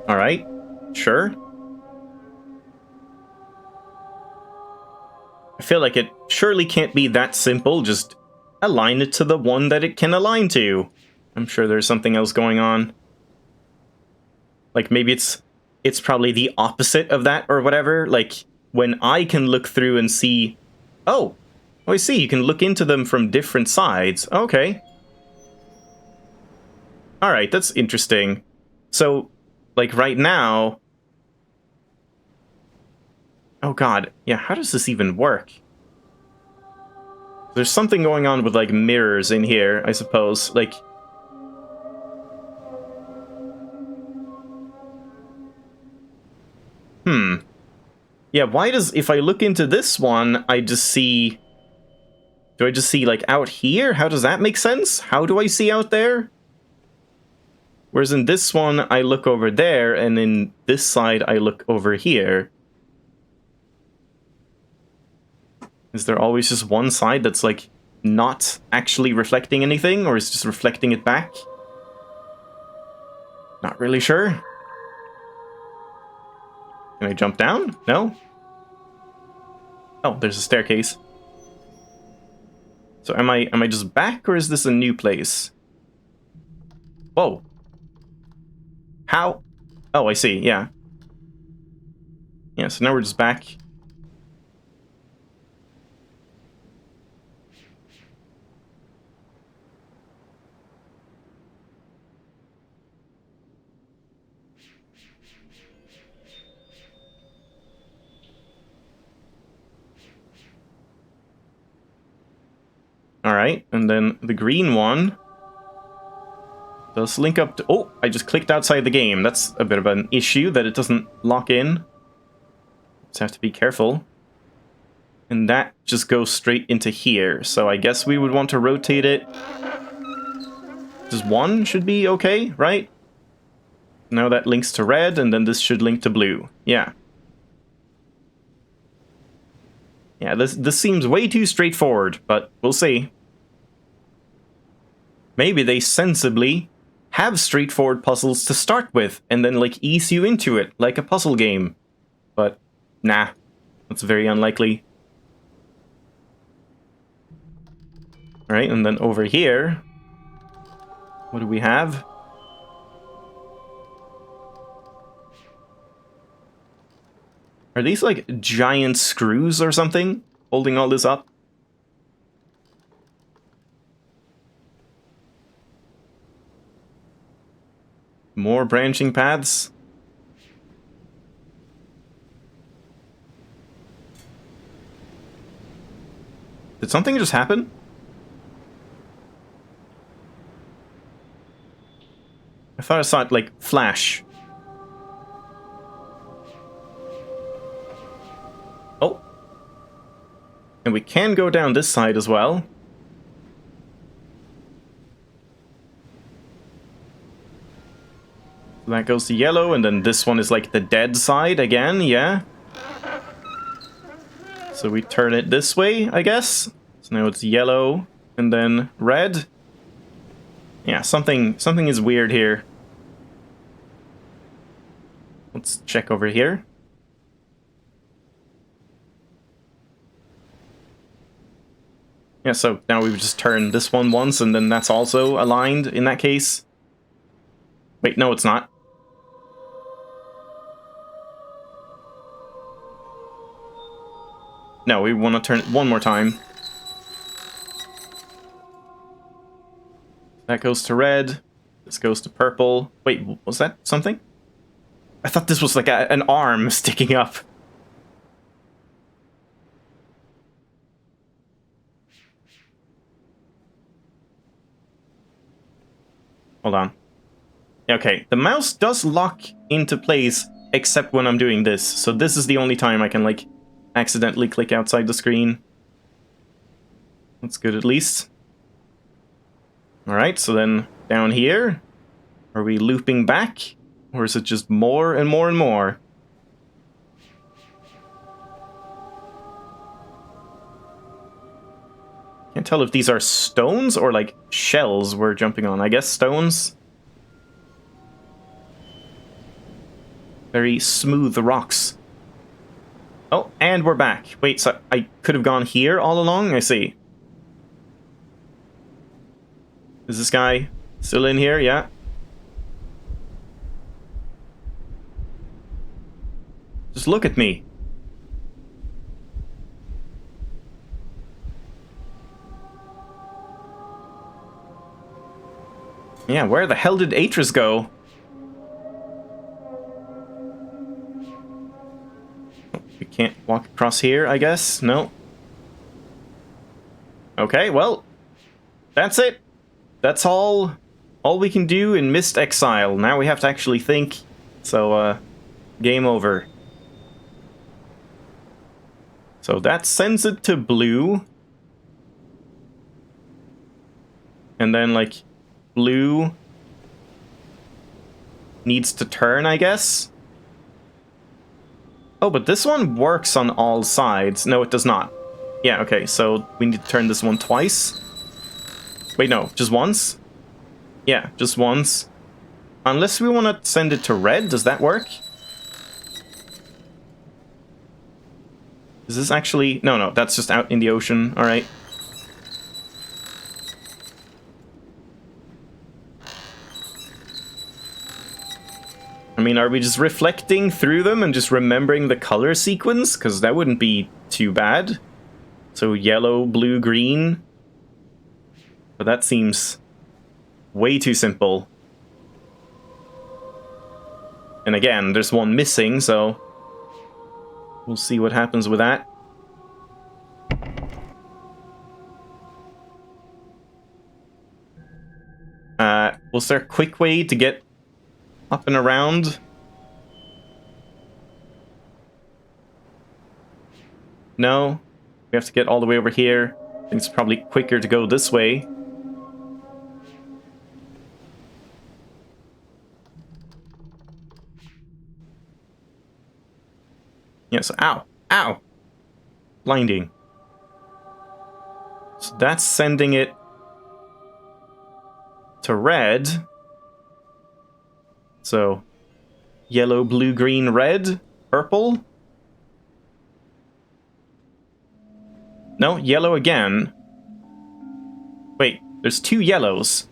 [SPEAKER 1] Alright, sure. I feel like it surely can't be that simple, just align it to the one that it can align to. I'm sure there's something else going on. Like, maybe it's probably the opposite of that or whatever. Like, when I can look through and see... Oh, I see, you can look into them from different sides. Okay. Alright, that's interesting. So, like, right now... Oh god, yeah, how does this even work? There's something going on with, like, mirrors in here, I suppose. Like... Yeah, why does... If I look into this one, I just see... Do I just see, like, out here? How does that make sense? How do I see out there? Whereas in this one, I look over there, and in this side, I look over here. Is there always just one side that's, like, not actually reflecting anything, or is just reflecting it back? Not really sure. Can I jump down? No? Oh, there's a staircase. So am I just back, or is this a new place? Whoa. How? Oh, I see, yeah. Yeah, so now we're just back. Alright, and then the green one does link up to... Oh, I just clicked outside the game. That's a bit of an issue, that it doesn't lock in. Just have to be careful. And that just goes straight into here, so I guess we would want to rotate it. Just one should be okay, right? Now that links to red, and then this should link to blue. Yeah. Yeah, this seems way too straightforward, but we'll see. Maybe they sensibly have straightforward puzzles to start with, and then, like, ease you into it, like a puzzle game. But, nah. That's very unlikely. Alright, and then over here... What do we have? Are these, like, giant screws or something? Holding all this up? More branching paths? Did something just happen? I thought I saw it, like, flash. Oh. And we can go down this side as well. So that goes to yellow, and then this one is like the dead side again, yeah. So we turn it this way, I guess. So now it's yellow, and then red. Yeah, something is weird here. Let's check over here. Yeah, so now we would just turn this one once, and then that's also aligned in that case. Wait, no, it's not. No, we want to turn it one more time. That goes to red. This goes to purple. Wait, was that something? I thought this was like an arm sticking up. Hold on. Okay, the mouse does lock into place except when I'm doing this. So this is the only time I can, like, accidentally click outside the screen. That's good at least. Alright, so then down here, are we looping back? Or is it just more and more and more? Can't tell if these are stones or like shells we're jumping on. I guess stones. Very smooth rocks. Oh, and we're back. Wait, so I could have gone here all along? I see. Is this guy still in here? Yeah. Just look at me. Yeah, where the hell did Atris go? We can't walk across here, I guess? No. Okay, well, that's it. That's all we can do in Myst Exile. Now we have to actually think. So, game over. So that sends it to blue. And then, like, blue needs to turn, I guess. Oh, but this one works on all sides. No, it does not. Yeah, okay, so we need to turn this one twice. Wait, no, just once? Yeah, just once. Unless we want to send it to red, does that work? Is this actually... No, that's just out in the ocean. Alright. I mean, are we just reflecting through them and just remembering the color sequence? Because that wouldn't be too bad. So yellow, blue, green. But that seems way too simple. And again, there's one missing, so... we'll see what happens with that. Was there a quick way to get up and around? No? We have to get all the way over here. I think it's probably quicker to go this way. Yes, ow! Ow! Blinding. So that's sending it to red. So, yellow, blue, green, red, purple. No, yellow again. Wait, there's two yellows.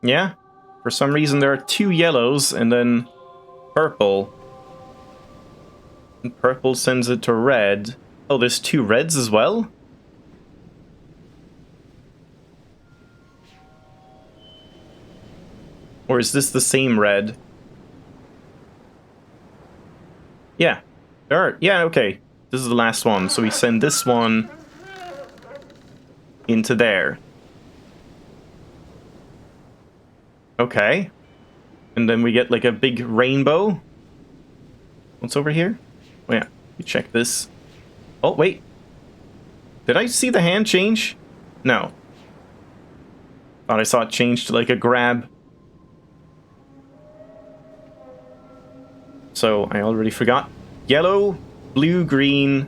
[SPEAKER 1] Yeah, for some reason there are two yellows and then purple. And purple sends it to red. Oh, there's two reds as well? Or is this the same red? Yeah. Alright, yeah, okay. This is the last one, so we send this one into there. Okay. And then we get like a big rainbow. What's over here? Oh yeah, we check this. Oh, wait. Did I see the hand change? No. Thought I saw it change to like a grab. So, I already forgot. Yellow, blue, green.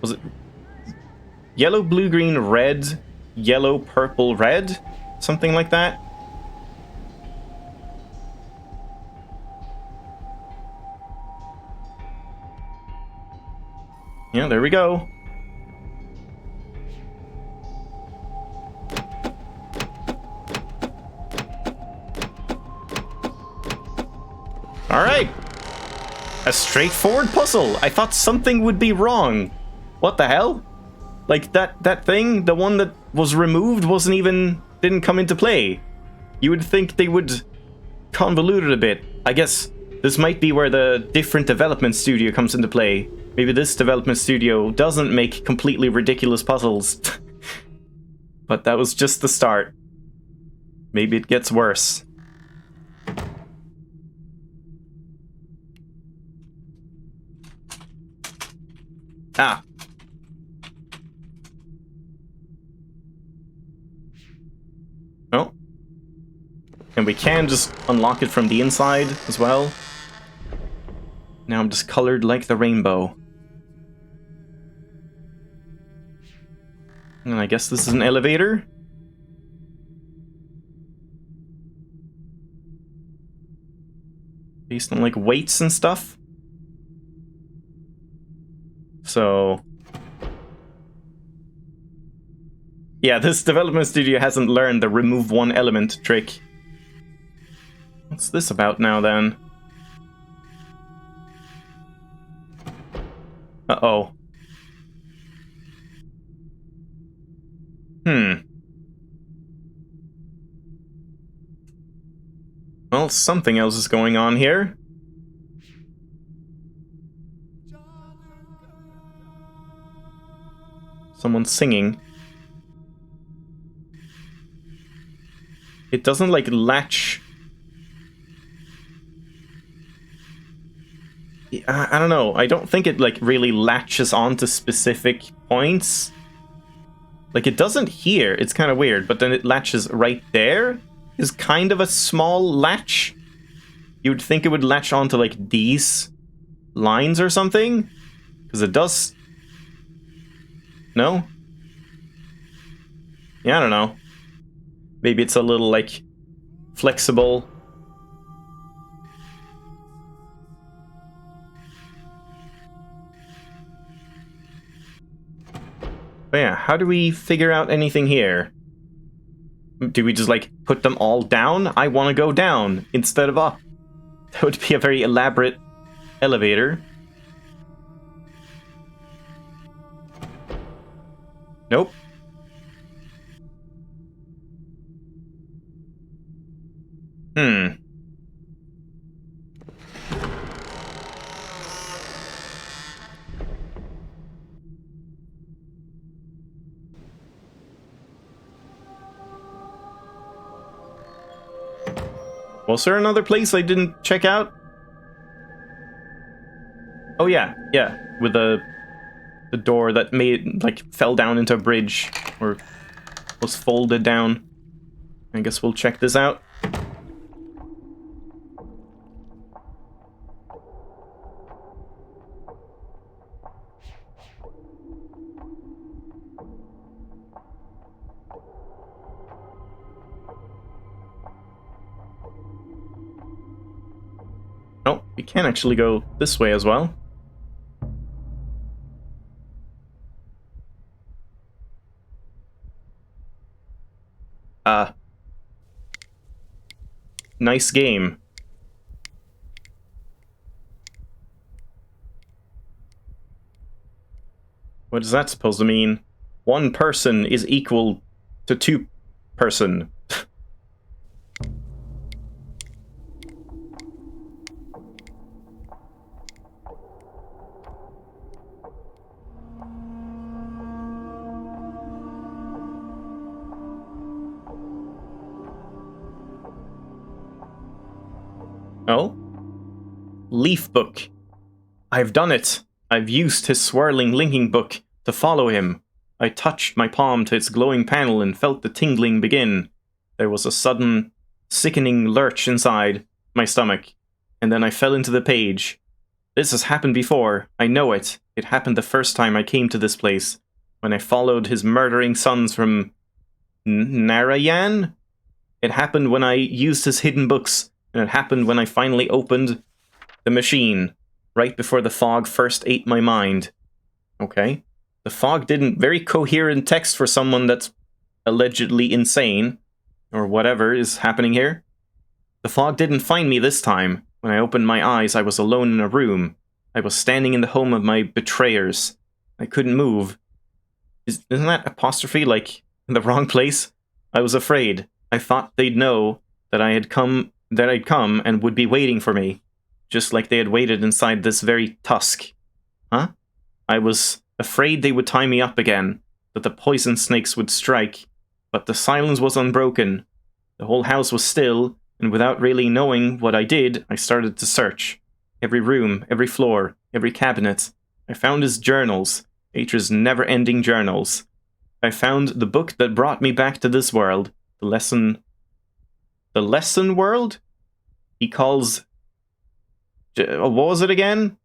[SPEAKER 1] Was it yellow, blue, green, red, yellow, purple, red? Something like that? Yeah, there we go. Alright. A straightforward puzzle. I thought something would be wrong. What the hell? Like, that thing, the one that was removed, didn't come into play. You would think they would convolute it a bit. I guess this might be where the different development studio comes into play. Maybe this development studio doesn't make completely ridiculous puzzles. But that was just the start. Maybe it gets worse. Ah. Oh. And we can just unlock it from the inside as well. Now I'm just colored like the rainbow. And I guess this is an elevator. Based on like weights and stuff. So yeah, this development studio hasn't learned the remove one element trick. What's this about now then? Uh-oh. Well, something else is going on here. Someone's singing. It doesn't, like, latch. I don't know. I don't think it, like, really latches onto specific points. Like, it doesn't here. It's kind of weird. But then it latches right there. Is kind of a small latch. You would think it would latch onto, like, these lines or something. Because it does... No? Yeah, I don't know. Maybe it's a little, like, flexible. But yeah, how do we figure out anything here? Do we just, like, put them all down? I want to go down instead of up. That would be a very elaborate elevator. Nope. Was there another place I didn't check out? Oh yeah, yeah, with the door that fell down into a bridge, or was folded down. I guess we'll check this out. Oh, we can actually go this way as well. Nice game. What is that supposed to mean? One person is equal to two person. Oh? Leaf book. I've done it. I've used his swirling linking book to follow him. I touched my palm to its glowing panel and felt the tingling begin. There was a sudden, sickening lurch inside my stomach, and then I fell into the page. This has happened before. I know it. It happened the first time I came to this place, when I followed his murdering sons from Narayan? It happened when I used his hidden books, and it happened when I finally opened the machine, right before the fog first ate my mind. Okay. The fog didn't. Very coherent text for someone that's allegedly insane, or whatever is happening here. The fog didn't find me this time. When I opened my eyes, I was alone in a room. I was standing in the home of my betrayers. I couldn't move. Isn't that apostrophe, like, in the wrong place? I was afraid. I thought they'd know that I'd come and would be waiting for me, just like they had waited inside this very tusk. Huh? I was afraid they would tie me up again, that the poison snakes would strike, but the silence was unbroken. The whole house was still, and without really knowing what I did, I started to search. Every room, every floor, every cabinet. I found his journals, H's never-ending journals. I found the book that brought me back to this world, the lesson world? He calls... what was it again?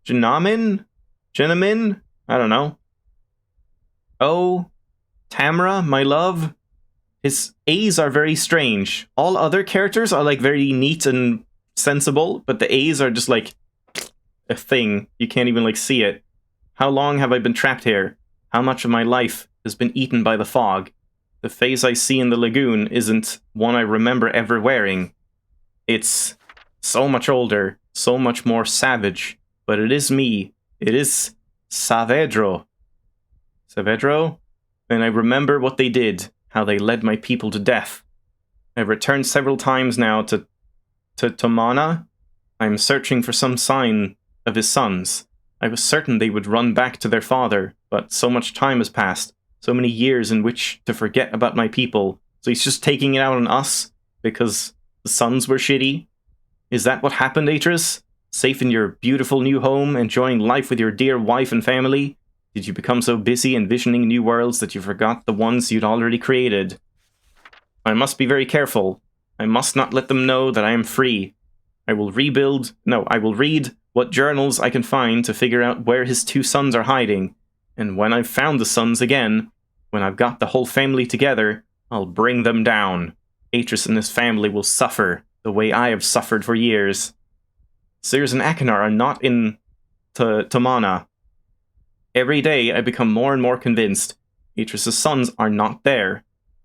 [SPEAKER 1] Jinamin? I don't know. Oh, Tamara, my love. His A's are very strange. All other characters are like very neat and sensible, but the A's are just like a thing. You can't even like see it. How long have I been trapped here? How much of my life has been eaten by the fog? The face I see in the lagoon isn't one I remember ever wearing. It's so much older, so much more savage, but it is me. It is Saavedro. Saavedro? And I remember what they did, how they led my people to death. I've returned several times now to Tomana. I'm searching for some sign of his sons. I was certain they would run back to their father, but so much time has passed, so many years in which to forget about my people, so he's just taking it out on us because the sons were shitty? Is that what happened, Atris? Safe in your beautiful new home, enjoying life with your dear wife and family? Did you become so busy envisioning new worlds that you forgot the ones you'd already created? I must be very careful. I must not let them know that I am free. I will read what journals I can find to figure out where his two sons are hiding. And when I've found the sons again, when I've got the whole family together, I'll bring them down. Atris and his family will suffer the way I have suffered for years. Sears and Akinar are not in Tamana. Every day I become more and more convinced Atris' sons are not there.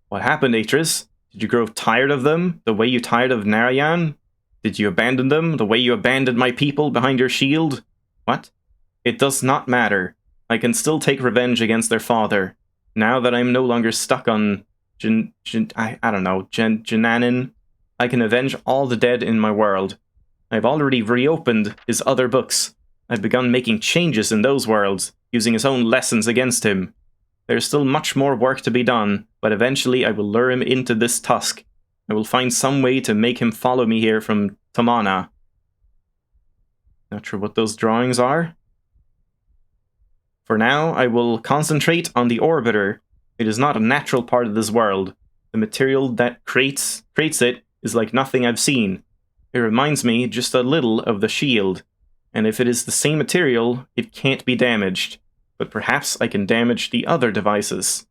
[SPEAKER 1] What happened, Atris? Did you grow tired of them, the way you tired of Narayan? Did you abandon them, the way you abandoned my people behind your shield? What? It does not matter. I can still take revenge against their father. Now that I'm no longer stuck on Jinanin, I can avenge all the dead in my world. I've already reopened his other books. I've begun making changes in those worlds, using his own lessons against him. There's still much more work to be done, but eventually I will lure him into this tusk. I will find some way to make him follow me here from Tamana. Not sure what those drawings are. For now, I will concentrate on the orbiter. It is not a natural part of this world. The material that creates it is like nothing I've seen. It reminds me just a little of the shield. And if it is the same material, it can't be damaged. But perhaps I can damage the other devices.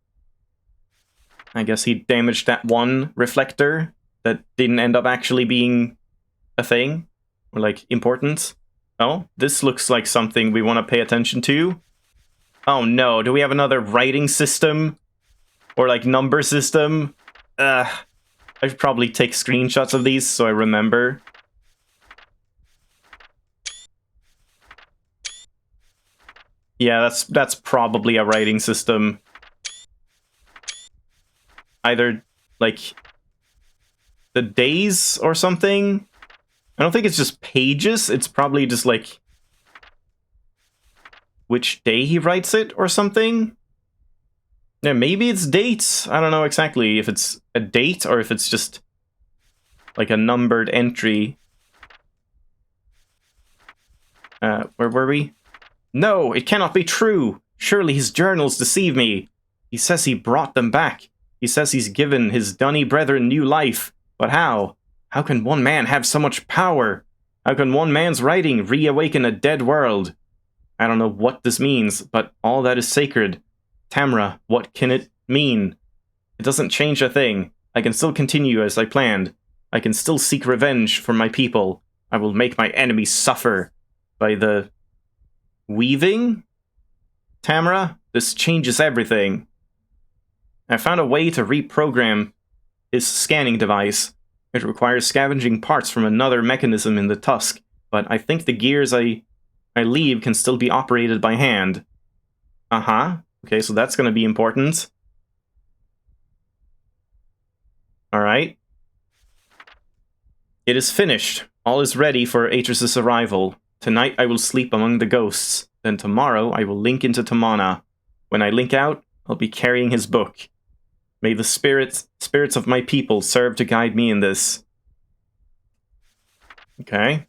[SPEAKER 1] I guess he damaged that one reflector that didn't end up actually being a thing. Or, like, important. Oh, this looks like something we want to pay attention to. Oh no, do we have another writing system? Or, like, number system? I should probably take screenshots of these so I remember. Yeah, that's probably a writing system. Either, like, the days or something? I don't think it's just pages, it's probably just, like, which day he writes it or something? Yeah, maybe it's dates. I don't know exactly if it's a date or if it's just, like, a numbered entry. Where were we? No, it cannot be true! Surely his journals deceive me! He says he brought them back. He says he's given his Dunny brethren new life. But how? How can one man have so much power? How can one man's writing reawaken a dead world? I don't know what this means, but all that is sacred. Tamra, what can it mean? It doesn't change a thing. I can still continue as I planned. I can still seek revenge for my people. I will make my enemies suffer. By the... weaving? Tamra, this changes everything. I found a way to reprogram his scanning device. It requires scavenging parts from another mechanism in the tusk, but I think the gears I leave can still be operated by hand. Uh-huh. Okay, so that's going to be important. Alright. It is finished. All is ready for Atris's arrival. Tonight I will sleep among the ghosts. Then tomorrow I will link into Tamana. When I link out, I'll be carrying his book. May the spirits of my people serve to guide me in this. Okay.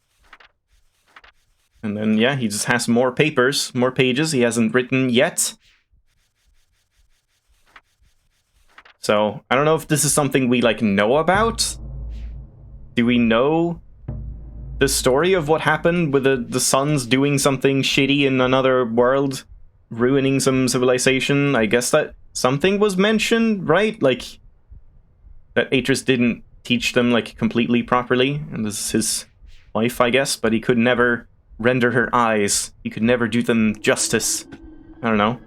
[SPEAKER 1] And then, yeah, he just has more papers, more pages he hasn't written yet. So, I don't know if this is something we, like, know about. Do we know the story of what happened with the sons doing something shitty in another world? Ruining some civilization? I guess that something was mentioned, right? Like, that Atris didn't teach them, like, completely properly. And this is his wife, I guess, but he could never render her eyes. He could never do them justice. I don't know.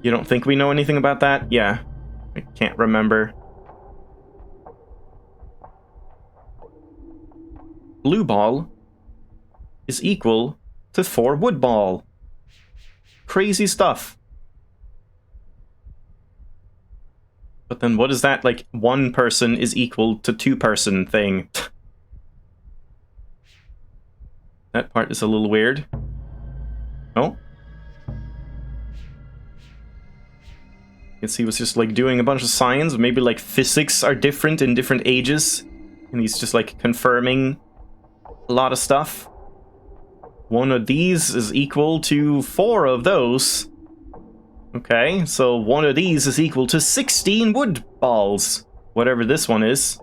[SPEAKER 1] You don't think we know anything about that? Yeah. I can't remember. Blue ball is equal to 4 wood ball. Crazy stuff. But then what is that, like, 1 person is equal to 2 person thing? That part is a little weird. Oh. I guess he was just, like, doing a bunch of science. Maybe, like, physics are different in different ages. And he's just, like, confirming a lot of stuff. 1 of these is equal to 4 of those. Okay, so 1 of these is equal to 16 wood balls. Whatever this one is.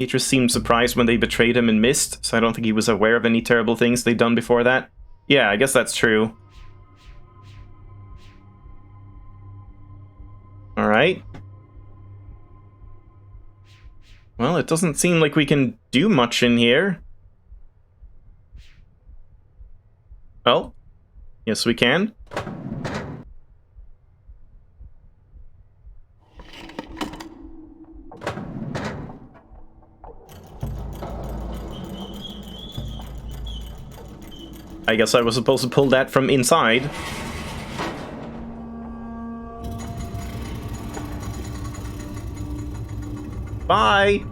[SPEAKER 1] Atris seemed surprised when they betrayed him in Myst, so I don't think he was aware of any terrible things they'd done before that. Yeah, I guess that's true. Alright. Well, it doesn't seem like we can do much in here. Oh. Yes, we can. I guess I was supposed to pull that from inside. Bye!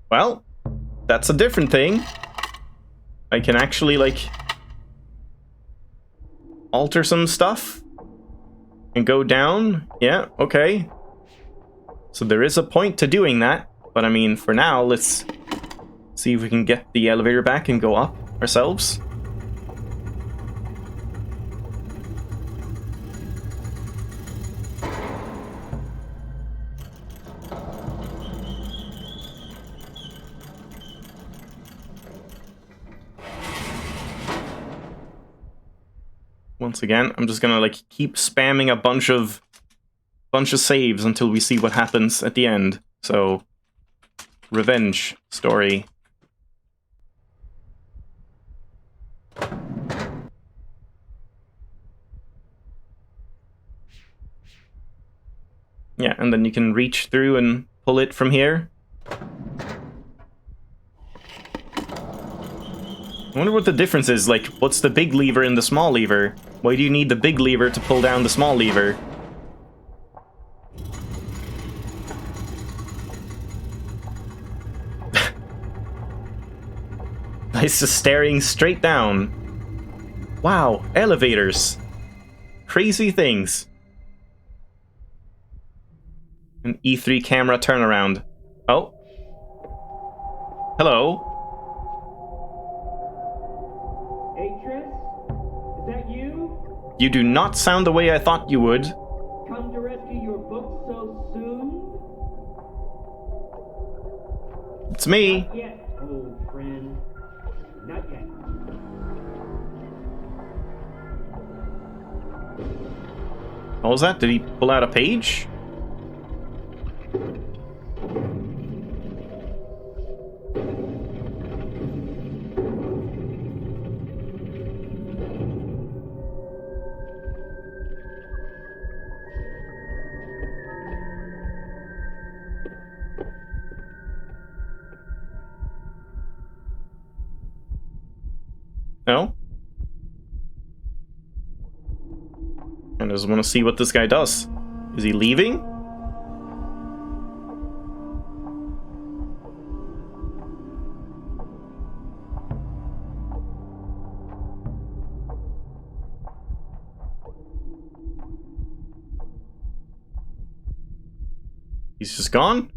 [SPEAKER 1] Well, that's a different thing. I can actually, like, alter some stuff and go down. Yeah, okay. So there is a point to doing that, but I mean, for now, let's see if we can get the elevator back and go up ourselves. Once again, I'm just gonna, like, keep spamming a bunch of saves until we see what happens at the end. So, revenge story. Yeah, and then you can reach through and pull it from here. I wonder what the difference is, like, what's the big lever and the small lever? Why do you need the big lever to pull down the small lever? guy's just staring straight down. Wow, elevators. Crazy things. An E3 camera turnaround. Oh. Hello.
[SPEAKER 5] Atris? Is that you?
[SPEAKER 1] You do not sound the way I thought you would.
[SPEAKER 5] Come to rescue your book so soon?
[SPEAKER 1] It's me.
[SPEAKER 5] Not yet, old friend. Not yet.
[SPEAKER 1] What was that? Did he pull out a page? No? I just want to see what this guy does. Is he leaving? He's just gone?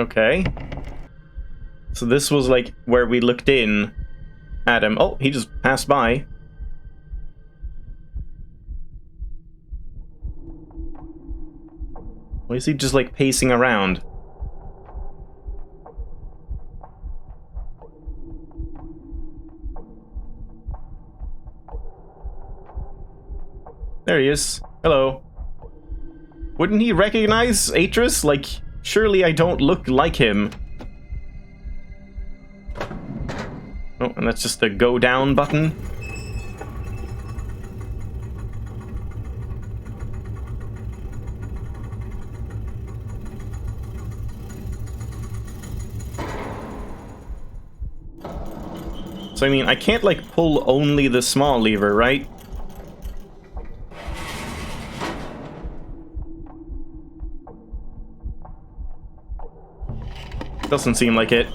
[SPEAKER 1] Okay. So this was like where we looked in at him. Oh, he just passed by. Why is he just like pacing around? There he is. Hello. Wouldn't he recognize Atris? Like, surely I don't look like him. Oh, and that's just the go down button. So I mean, I can't like pull only the small lever, right? Doesn't seem like it.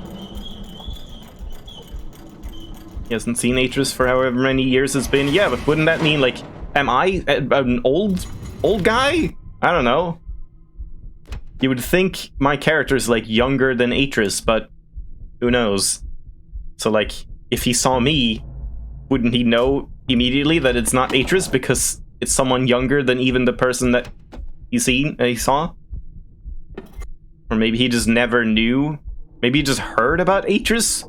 [SPEAKER 1] He hasn't seen Atris for however many years it's been. Yeah, but wouldn't that mean, like, am I an old guy? I don't know. You would think my character's, like, younger than Atris, but who knows? So, like, if he saw me, wouldn't he know immediately that it's not Atris because it's someone younger than even the person that he saw? Or maybe he just never knew. Maybe he just heard about Atris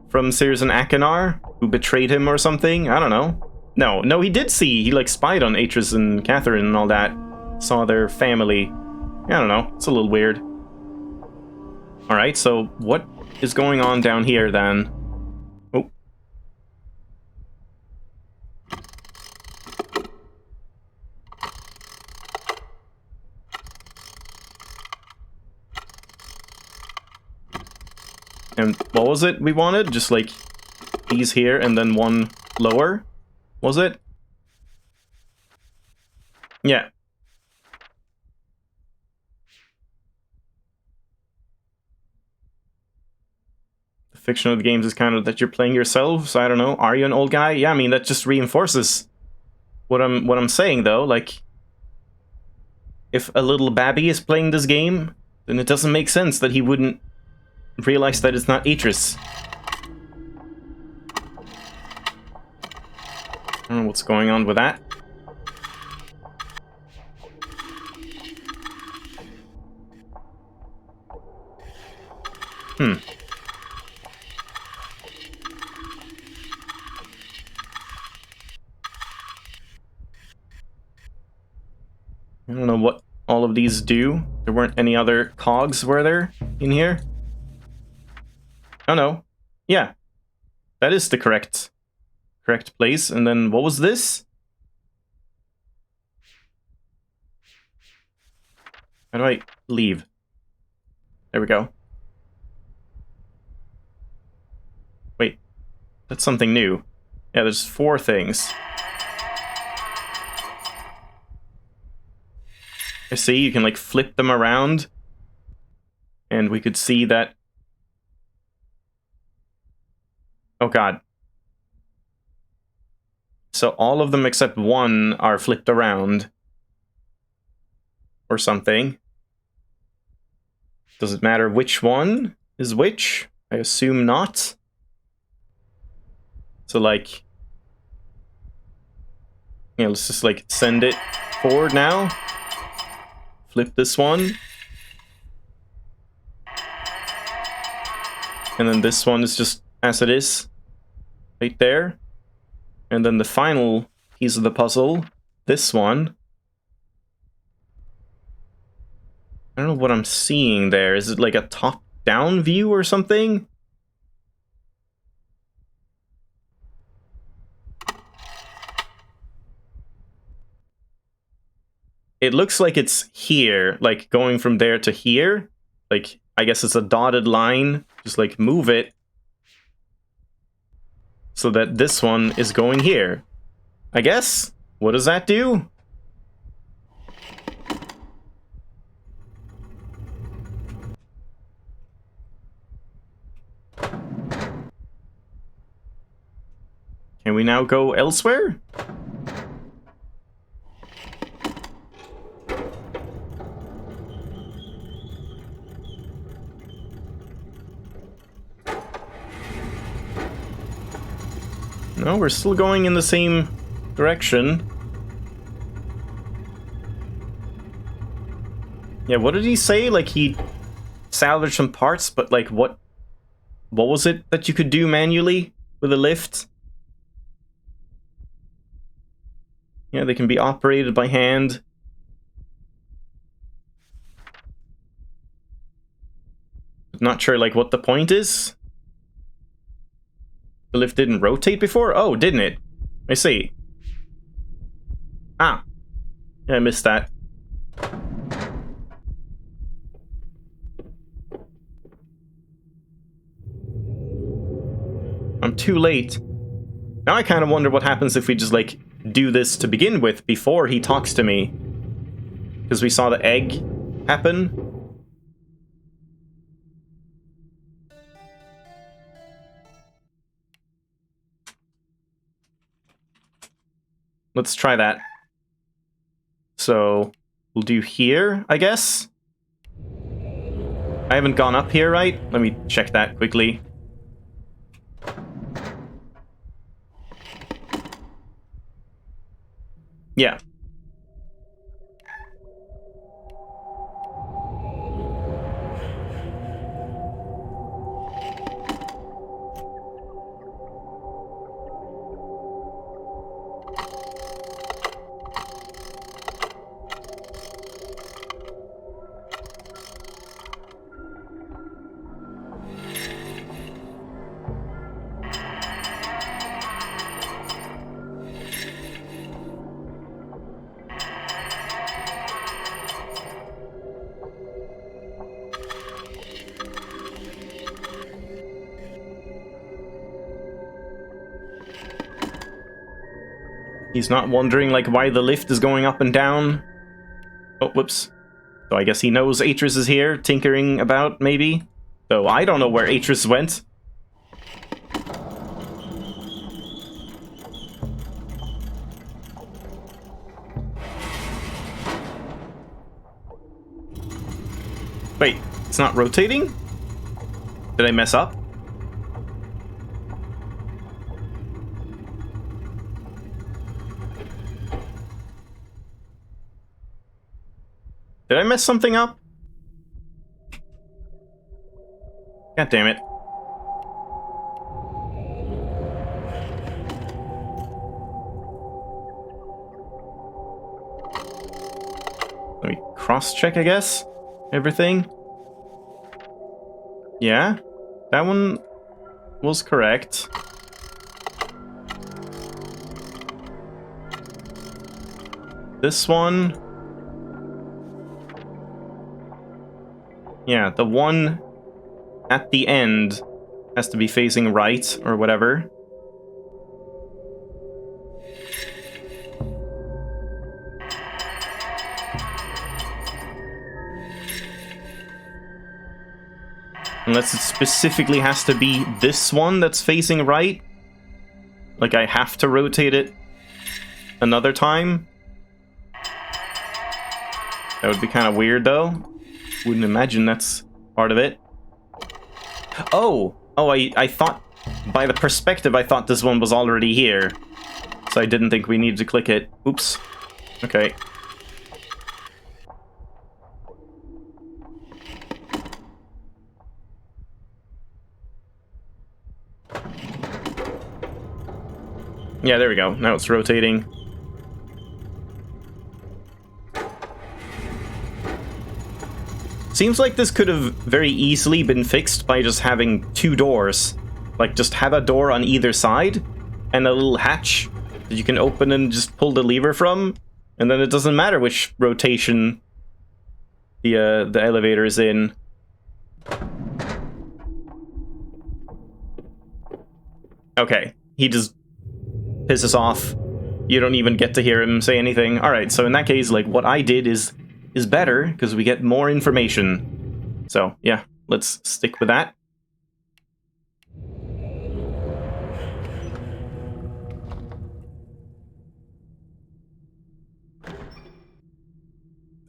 [SPEAKER 1] from Sears and Akinar, who betrayed him or something. I don't know. No, he did see. He like spied on Atris and Catherine and all that. Saw their family. I don't know. It's a little weird. Alright, so what is going on down here then? Oh. And what was it we wanted? Just like these here and then one lower? Was it? Yeah. The fiction of the games is kind of that you're playing yourself, so I don't know. Are you an old guy? Yeah, I mean that just reinforces what I'm saying though. Like, if a little babby is playing this game, then it doesn't make sense that he wouldn't realize that it's not Atris. I don't know what's going on with that. I don't know what all of these do. There weren't any other cogs, were there, in here? Oh no. Yeah. That is the correct place. And then what was this? How do I leave? There we go. That's something new. Yeah, there's 4 things. I see, you can like flip them around. And we could see that... Oh god. So all of them except 1 are flipped around. Or something. Does it matter which one is which? I assume not. So like... Yeah, let's just like send it forward now. Flip this one. And then this one is just as it is. Right there. And then the final piece of the puzzle, this one. I don't know what I'm seeing there. Is it like a top-down view or something? It looks like it's here, like going from there to here. Like, I guess it's a dotted line. Just like move it. So that this one is going here. I guess? What does that do? Can we now go elsewhere? No, we're still going in the same direction. Yeah, what did he say? Like, he salvaged some parts, but like, what was it that you could do manually with a lift? Yeah, they can be operated by hand. Not sure, like, what the point is. The lift didn't rotate before? Oh, didn't it? I see. Ah. Yeah, I missed that. I'm too late. Now I kind of wonder what happens if we just, like, do this to begin with before he talks to me. Because we saw the egg happen. Let's try that. So, we'll do here, I guess? I haven't gone up here, right? Let me check that quickly. Yeah. He's not wondering, like, why the lift is going up and down. Oh, whoops. So I guess he knows Atris is here, tinkering about, maybe? Though I don't know where Atris went. Wait, it's not rotating? Did I mess up? Did I mess something up? God damn it. Let me cross-check, I guess? Everything? Yeah? That one was correct. This one... Yeah, the one at the end has to be facing right, or whatever. Unless it specifically has to be this one that's facing right. Like I have to rotate it another time. That would be kind of weird though. Wouldn't imagine that's part of it. Oh! Oh, I thought, by the perspective, I thought this one was already here. So I didn't think we needed to click it. Oops. Okay. Yeah, there we go. Now it's rotating. Seems like this could have very easily been fixed by just having two doors. Like, just have a door on either side, and a little hatch that you can open and just pull the lever from, and then it doesn't matter which rotation the elevator is in. Okay, he just pisses off. You don't even get to hear him say anything. Alright, so in that case, like, what I did is better, because we get more information. So, yeah, let's stick with that.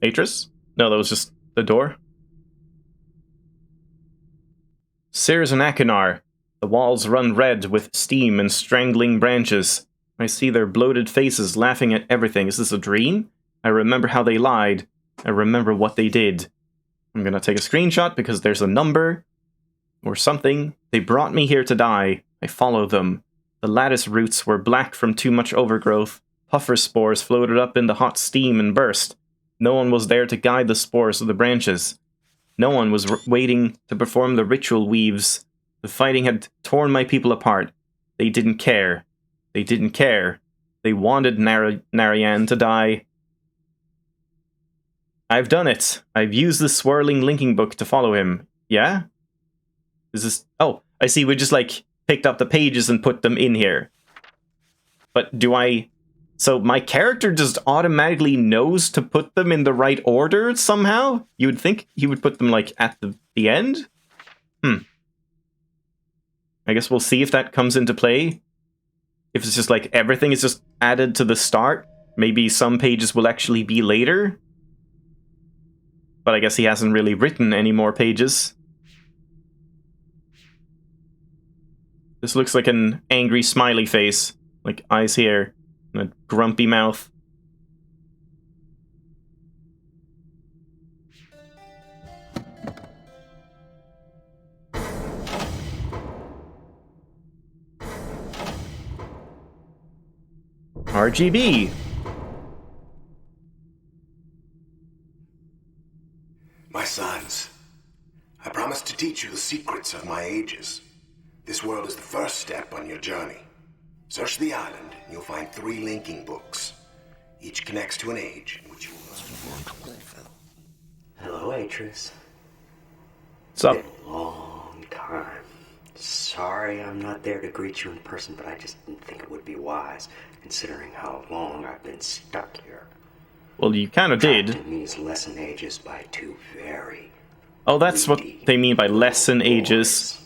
[SPEAKER 1] Atris? No, that was just the door. Sears and Akinar. The walls run red with steam and strangling branches. I see their bloated faces laughing at everything. Is this a dream? I remember how they lied. I remember what they did. I'm gonna take a screenshot because there's a number or something. They brought me here to die. I followed them. The lattice roots were black from too much overgrowth. Puffer spores floated up in the hot steam and burst. No one was there to guide the spores of the branches. No one was waiting to perform the ritual weaves. The fighting had torn my people apart. They didn't care. They didn't care. They wanted Narayan to die. I've done it. I've used the swirling linking book to follow him. Yeah? Is this... Oh, I see. We just, like, picked up the pages and put them in here. But do I... So my character just automatically knows to put them in the right order somehow? You would think he would put them, like, at the end? I guess we'll see if that comes into play. If it's just, like, everything is just added to the start. Maybe some pages will actually be later. But I guess he hasn't really written any more pages. This looks like an angry smiley face. Like, eyes here. And a grumpy mouth. RGB.
[SPEAKER 2] My sons, I promise to teach you the secrets of my ages. This world is the first step on your journey. Search the island, and you'll find 3 linking books. Each connects to an age in which you must live.
[SPEAKER 6] Hello, Atris.
[SPEAKER 1] What's up?
[SPEAKER 6] Been a long time. Sorry I'm not there to greet you in person, but I just didn't think it would be wise, considering how long I've been stuck here.
[SPEAKER 1] Well, you kind of did.
[SPEAKER 6] Trapped in these lesson ages by 2 very...
[SPEAKER 1] Oh, that's what they mean by lesson ages.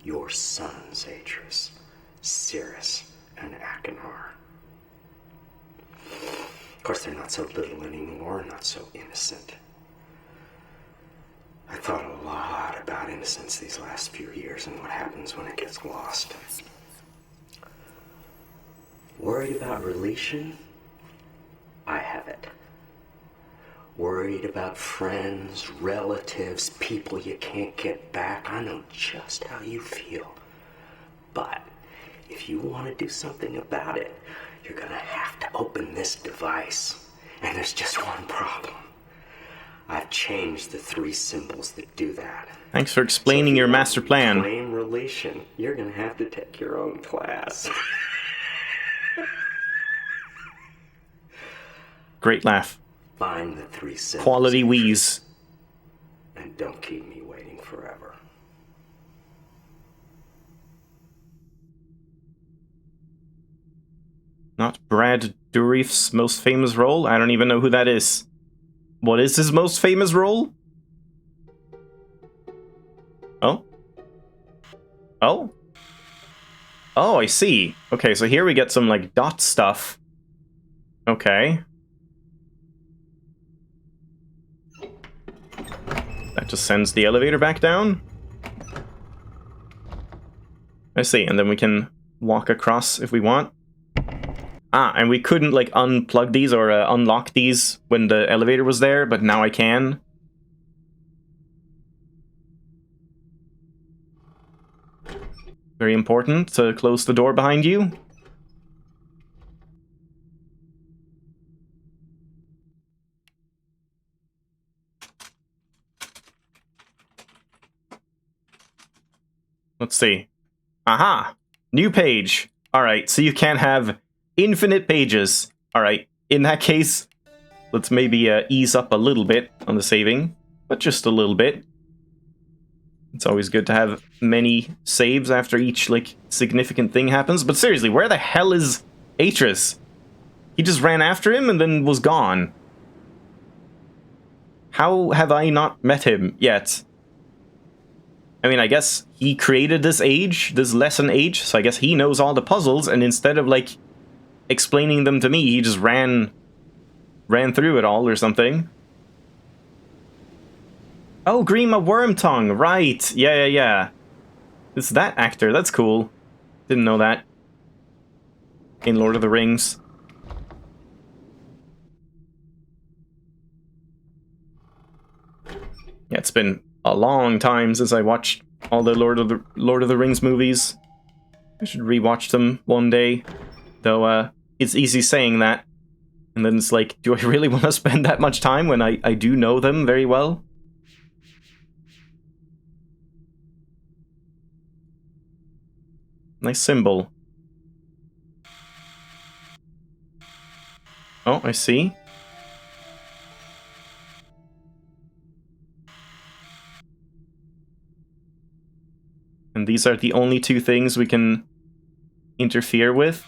[SPEAKER 6] Your sons, Atris. Cirrus and Akinar. Of course, they're not so little anymore, not so innocent. I thought a lot about innocence these last few years and what happens when it gets lost. Worried about relation? I have it. Worried about friends, relatives, people you can't get back. I know just how you feel. But if you want to do something about it, you're gonna have to open this device. And there's just one problem. I've changed the 3 symbols that do that.
[SPEAKER 1] Thanks for explaining your master plan.
[SPEAKER 6] Claim relation. You're gonna have to take your own class.
[SPEAKER 1] Great laugh.
[SPEAKER 6] Find the 3 symbols.
[SPEAKER 1] Quality wheeze.
[SPEAKER 6] And don't keep me waiting forever.
[SPEAKER 1] Not Brad Dourif's most famous role? I don't even know who that is. What is his most famous role? Oh? Oh? Oh, I see. Okay, so here we get some, like, dot stuff. Okay. That just sends the elevator back down. I see, and then we can walk across if we want. Ah, and we couldn't, like, unplug these or unlock these when the elevator was there, but now I can. Very important to close the door behind you. Let's see. Aha! New page. Alright, so you can't have infinite pages. Alright, in that case, let's maybe ease up a little bit on the saving, but just a little bit. It's always good to have many saves after each, like, significant thing happens. But seriously, where the hell is Atris? He just ran after him and then was gone. How have I not met him yet? I mean, I guess he created this age, this lesson age, so I guess he knows all the puzzles, and instead of, like, explaining them to me, he just ran through it all or something. Oh, Grima Wormtongue, right. Yeah. It's that actor, that's cool. Didn't know that. In Lord of the Rings. Yeah, it's been a long time since I watched all the Lord of the Rings movies. I should rewatch them one day. Though, it's easy saying that. And then it's like, do I really want to spend that much time when I do know them very well? Nice symbol. Oh, I see. And these are the only two things we can interfere with.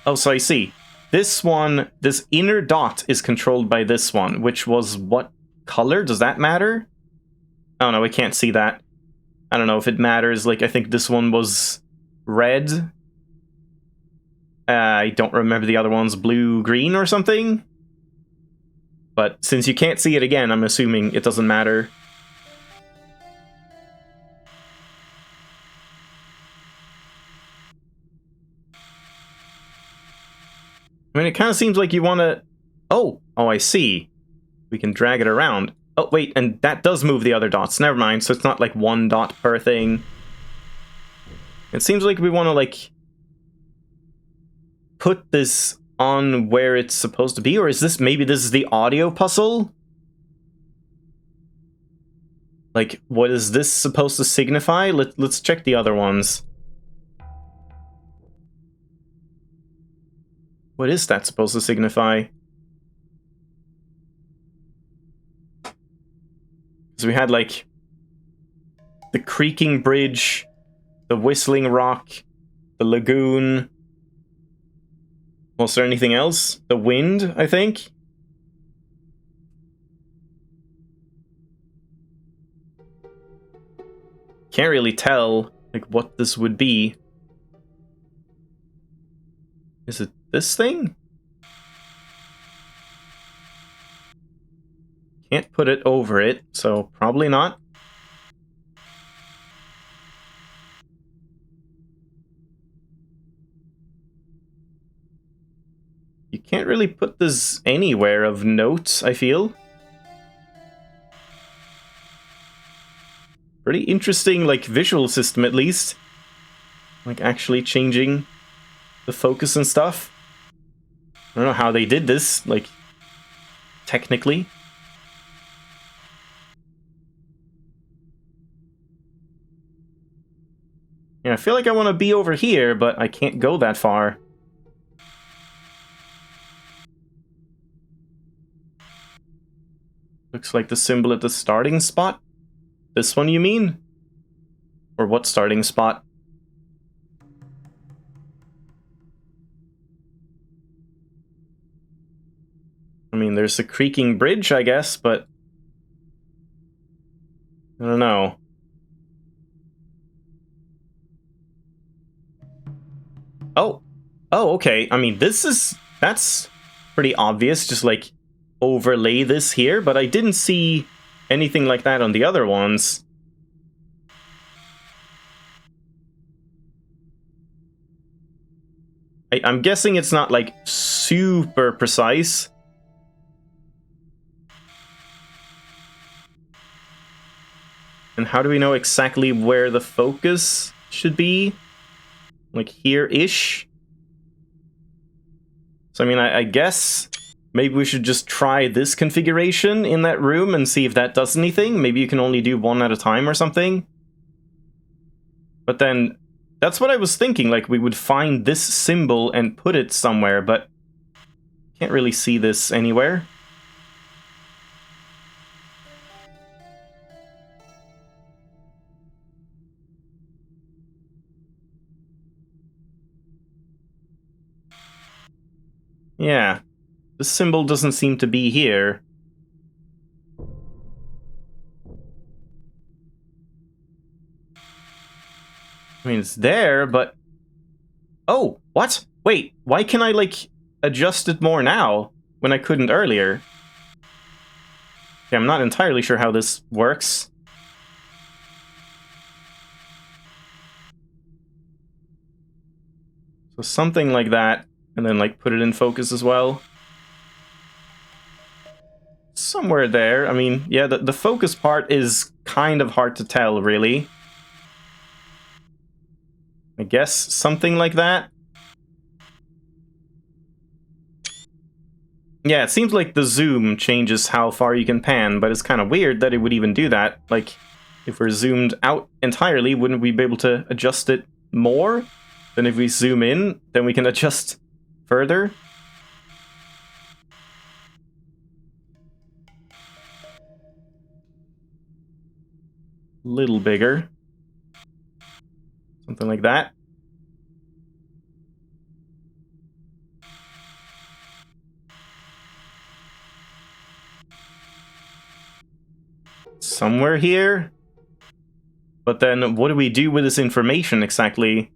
[SPEAKER 1] Oh, so I see. This one, this inner dot is controlled by this one, which was what color? Does that matter? Oh no, we can't see that. I don't know if it matters. Like, I think this one was red. I don't remember the other ones, blue, green or something. But since you can't see it again, I'm assuming it doesn't matter. I mean, it kind of seems like you want to... Oh, I see. We can drag it around. Oh, wait, and that does move the other dots. Never mind, so it's not like one dot per thing. It seems like we want to, like, put this on where it's supposed to be, or is this... Maybe this is the audio puzzle? Like, what is this supposed to signify? Let's check the other ones. What is that supposed to signify? So we had, like, the creaking bridge, the whistling rock, the lagoon. Was there anything else? The wind, I think? Can't really tell, like, what this would be. Is it this thing? Can't put it over it, so probably not. You can't really put this anywhere of note, I feel. Pretty interesting, like, visual system at least. Like, actually changing the focus and stuff. I don't know how they did this, like, technically. Yeah, I feel like I want to be over here, but I can't go that far. Looks like the symbol at the starting spot. This one, you mean? Or what starting spot? I mean, there's a creaking bridge, I guess, but... I don't know. Oh. Oh, okay. I mean, that's pretty obvious. Just, like, overlay this here, but I didn't see anything like that on the other ones. I'm guessing it's not, like, super precise. And how do we know exactly where the focus should be? Like, here-ish? So, I mean, I guess maybe we should just try this configuration in that room and see if that does anything. Maybe you can only do one at a time or something. But then, that's what I was thinking, like, we would find this symbol and put it somewhere, but can't really see this anywhere. Yeah, the symbol doesn't seem to be here. I mean, it's there, but... Oh, what? Wait, why can I, like, adjust it more now when I couldn't earlier? Okay, I'm not entirely sure how this works. So something like that, and then, like, put it in focus as well. Somewhere there. I mean, yeah, the focus part is kind of hard to tell, really. I guess something like that. Yeah, it seems like the zoom changes how far you can pan, but it's kind of weird that it would even do that. Like, if we're zoomed out entirely, wouldn't we be able to adjust it more? Then if we zoom in, then we can adjust further. Little bigger. Something like that. Somewhere here. But then what do we do with this information exactly?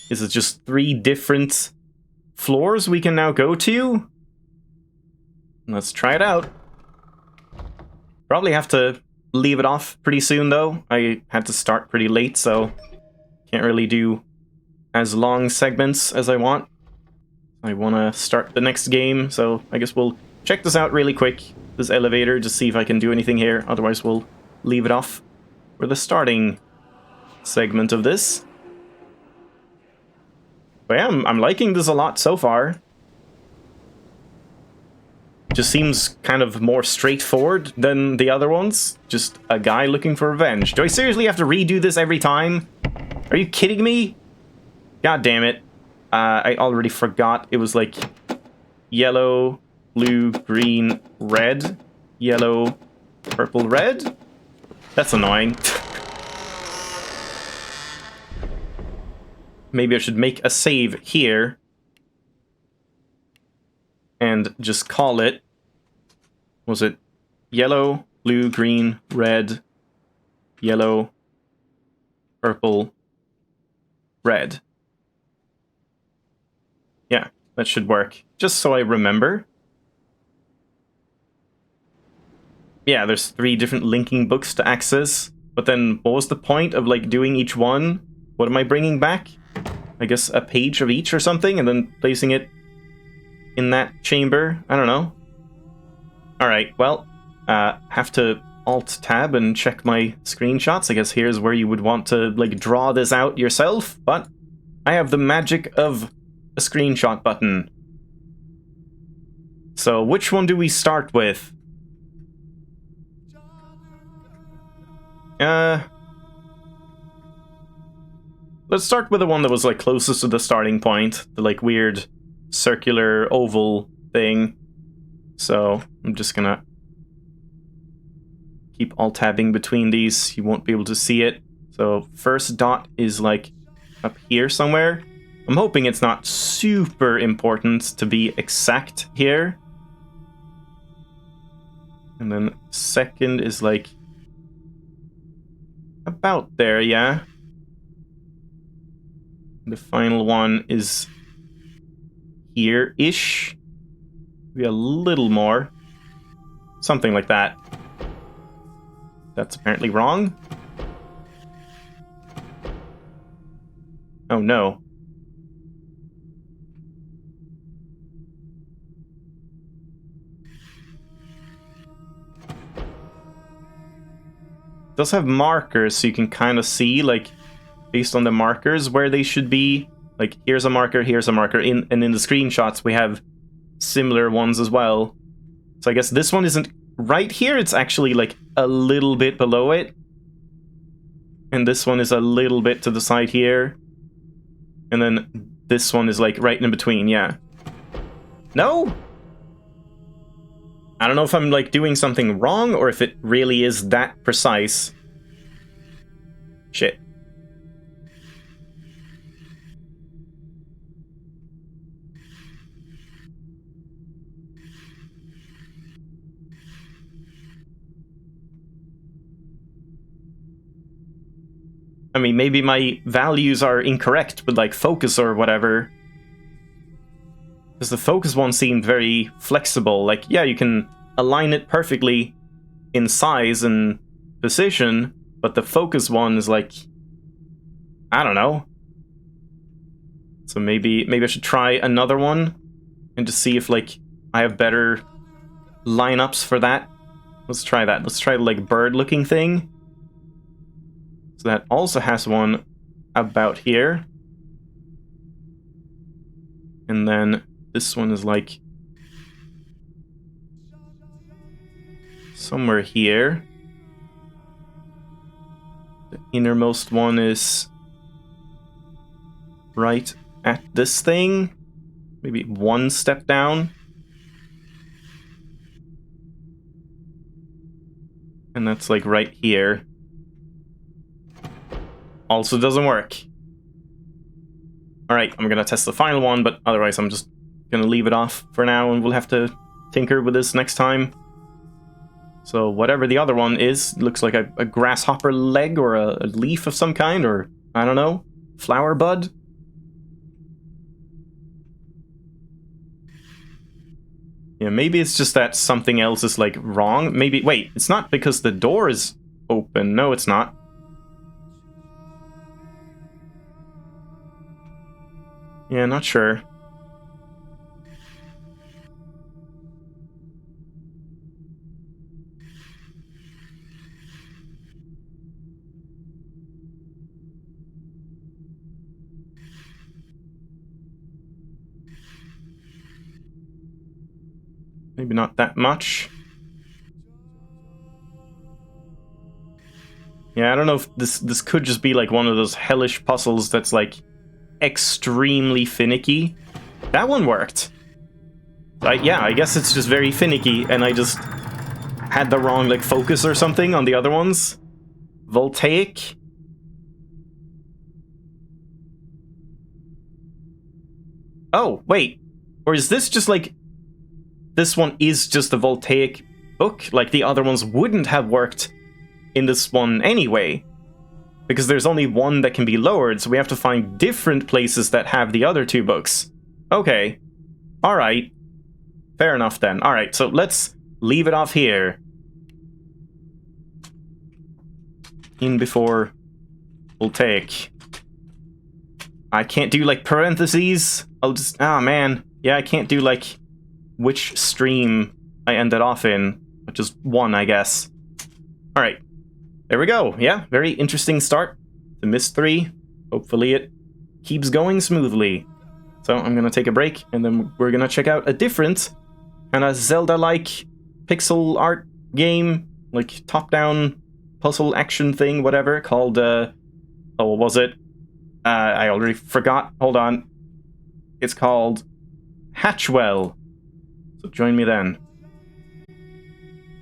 [SPEAKER 1] Is it just 3 different floors we can now go to? Let's try it out. Probably have to leave it off pretty soon, though. I had to start pretty late, so can't really do as long segments as I want. I want to start the next game, so I guess we'll check this out really quick, this elevator, just see if I can do anything here. Otherwise, we'll leave it off for the starting segment of this. But yeah, I'm liking this a lot so far. Just seems kind of more straightforward than the other ones. Just a guy looking for revenge. Do I seriously have to redo this every time? Are you kidding me? God damn it. I already forgot. It was like yellow, blue, green, red. Yellow, purple, red? That's annoying. Maybe I should make a save here. And just call it... Was it yellow, blue, green, red, yellow, purple, red? Yeah, that should work. Just so I remember. Yeah, there's 3 different linking books to access. But then, what was the point of, like, doing each one? What am I bringing back? I guess a page of each or something, and then placing it in that chamber? I don't know. Alright, well, have to Alt-Tab and check my screenshots. I guess here's where you would want to, like, draw this out yourself, but I have the magic of a screenshot button. So, which one do we start with? Let's start with the one that was, like, closest to the starting point. The, like, weird circular oval thing. So, I'm just gonna keep alt-tabbing between these. You won't be able to see it. So, first dot is, like, up here somewhere. I'm hoping it's not super important to be exact here. And then second is, like, about there, yeah. The final one is here-ish. Maybe a little more. Something like that. That's apparently wrong. Oh no. It does have markers, so you can kind of see, like, based on the markers, where they should be. Like, here's a marker, and in the screenshots we have similar ones as well. So I guess this one isn't right here, it's actually, like, a little bit below it. And this one is a little bit to the side here. And then this one is, like, right in between, yeah. No? I don't know if I'm, like, doing something wrong, or if it really is that precise. Shit. I mean, maybe my values are incorrect with, like, focus or whatever. Because the focus one seemed very flexible. Like, yeah, you can align it perfectly in size and position, but the focus one is like, I don't know. So maybe I should try another one and just see if, like, I have better lineups for that. Let's try that. Let's try the, like, bird-looking thing. So that also has one about here. And then this one is, like, somewhere here. The innermost one is right at this thing. Maybe one step down. And that's, like, right here. Also doesn't work. Alright, I'm gonna test the final one, but otherwise I'm just gonna leave it off for now, and we'll have to tinker with this next time. So whatever the other one is, looks like a grasshopper leg or a leaf of some kind, or I don't know, flower bud. Yeah, maybe it's just that something else is, like, wrong. Maybe, wait, it's not because the door is open. No, it's not. Yeah, not sure. Maybe not that much. Yeah, I don't know if this could just be, like, one of those hellish puzzles that's, like, extremely finicky. That one worked. Yeah, I guess it's just very finicky, and I just had the wrong, like, focus or something on the other ones. Voltaic. Oh, wait. Or is this just, like... This one is just a voltaic book? Like, the other ones wouldn't have worked in this one anyway. Because there's only one that can be lowered, so we have to find different places that have the other two books. Okay. Alright. Fair enough then. Alright, so let's leave it off here. In before voltaic. I can't do, like, parentheses. I'll just... Ah, man. Yeah, I can't do, like, which stream I ended off in. Which is one, I guess. Alright. There we go. Yeah, very interesting start to Myst 3. Hopefully it keeps going smoothly. So I'm gonna take a break, and then we're gonna check out a different kind of Zelda-like pixel art game, like top-down puzzle action thing, whatever, called, oh, what was it? I already forgot. Hold on. It's called Hatchwell. So join me then.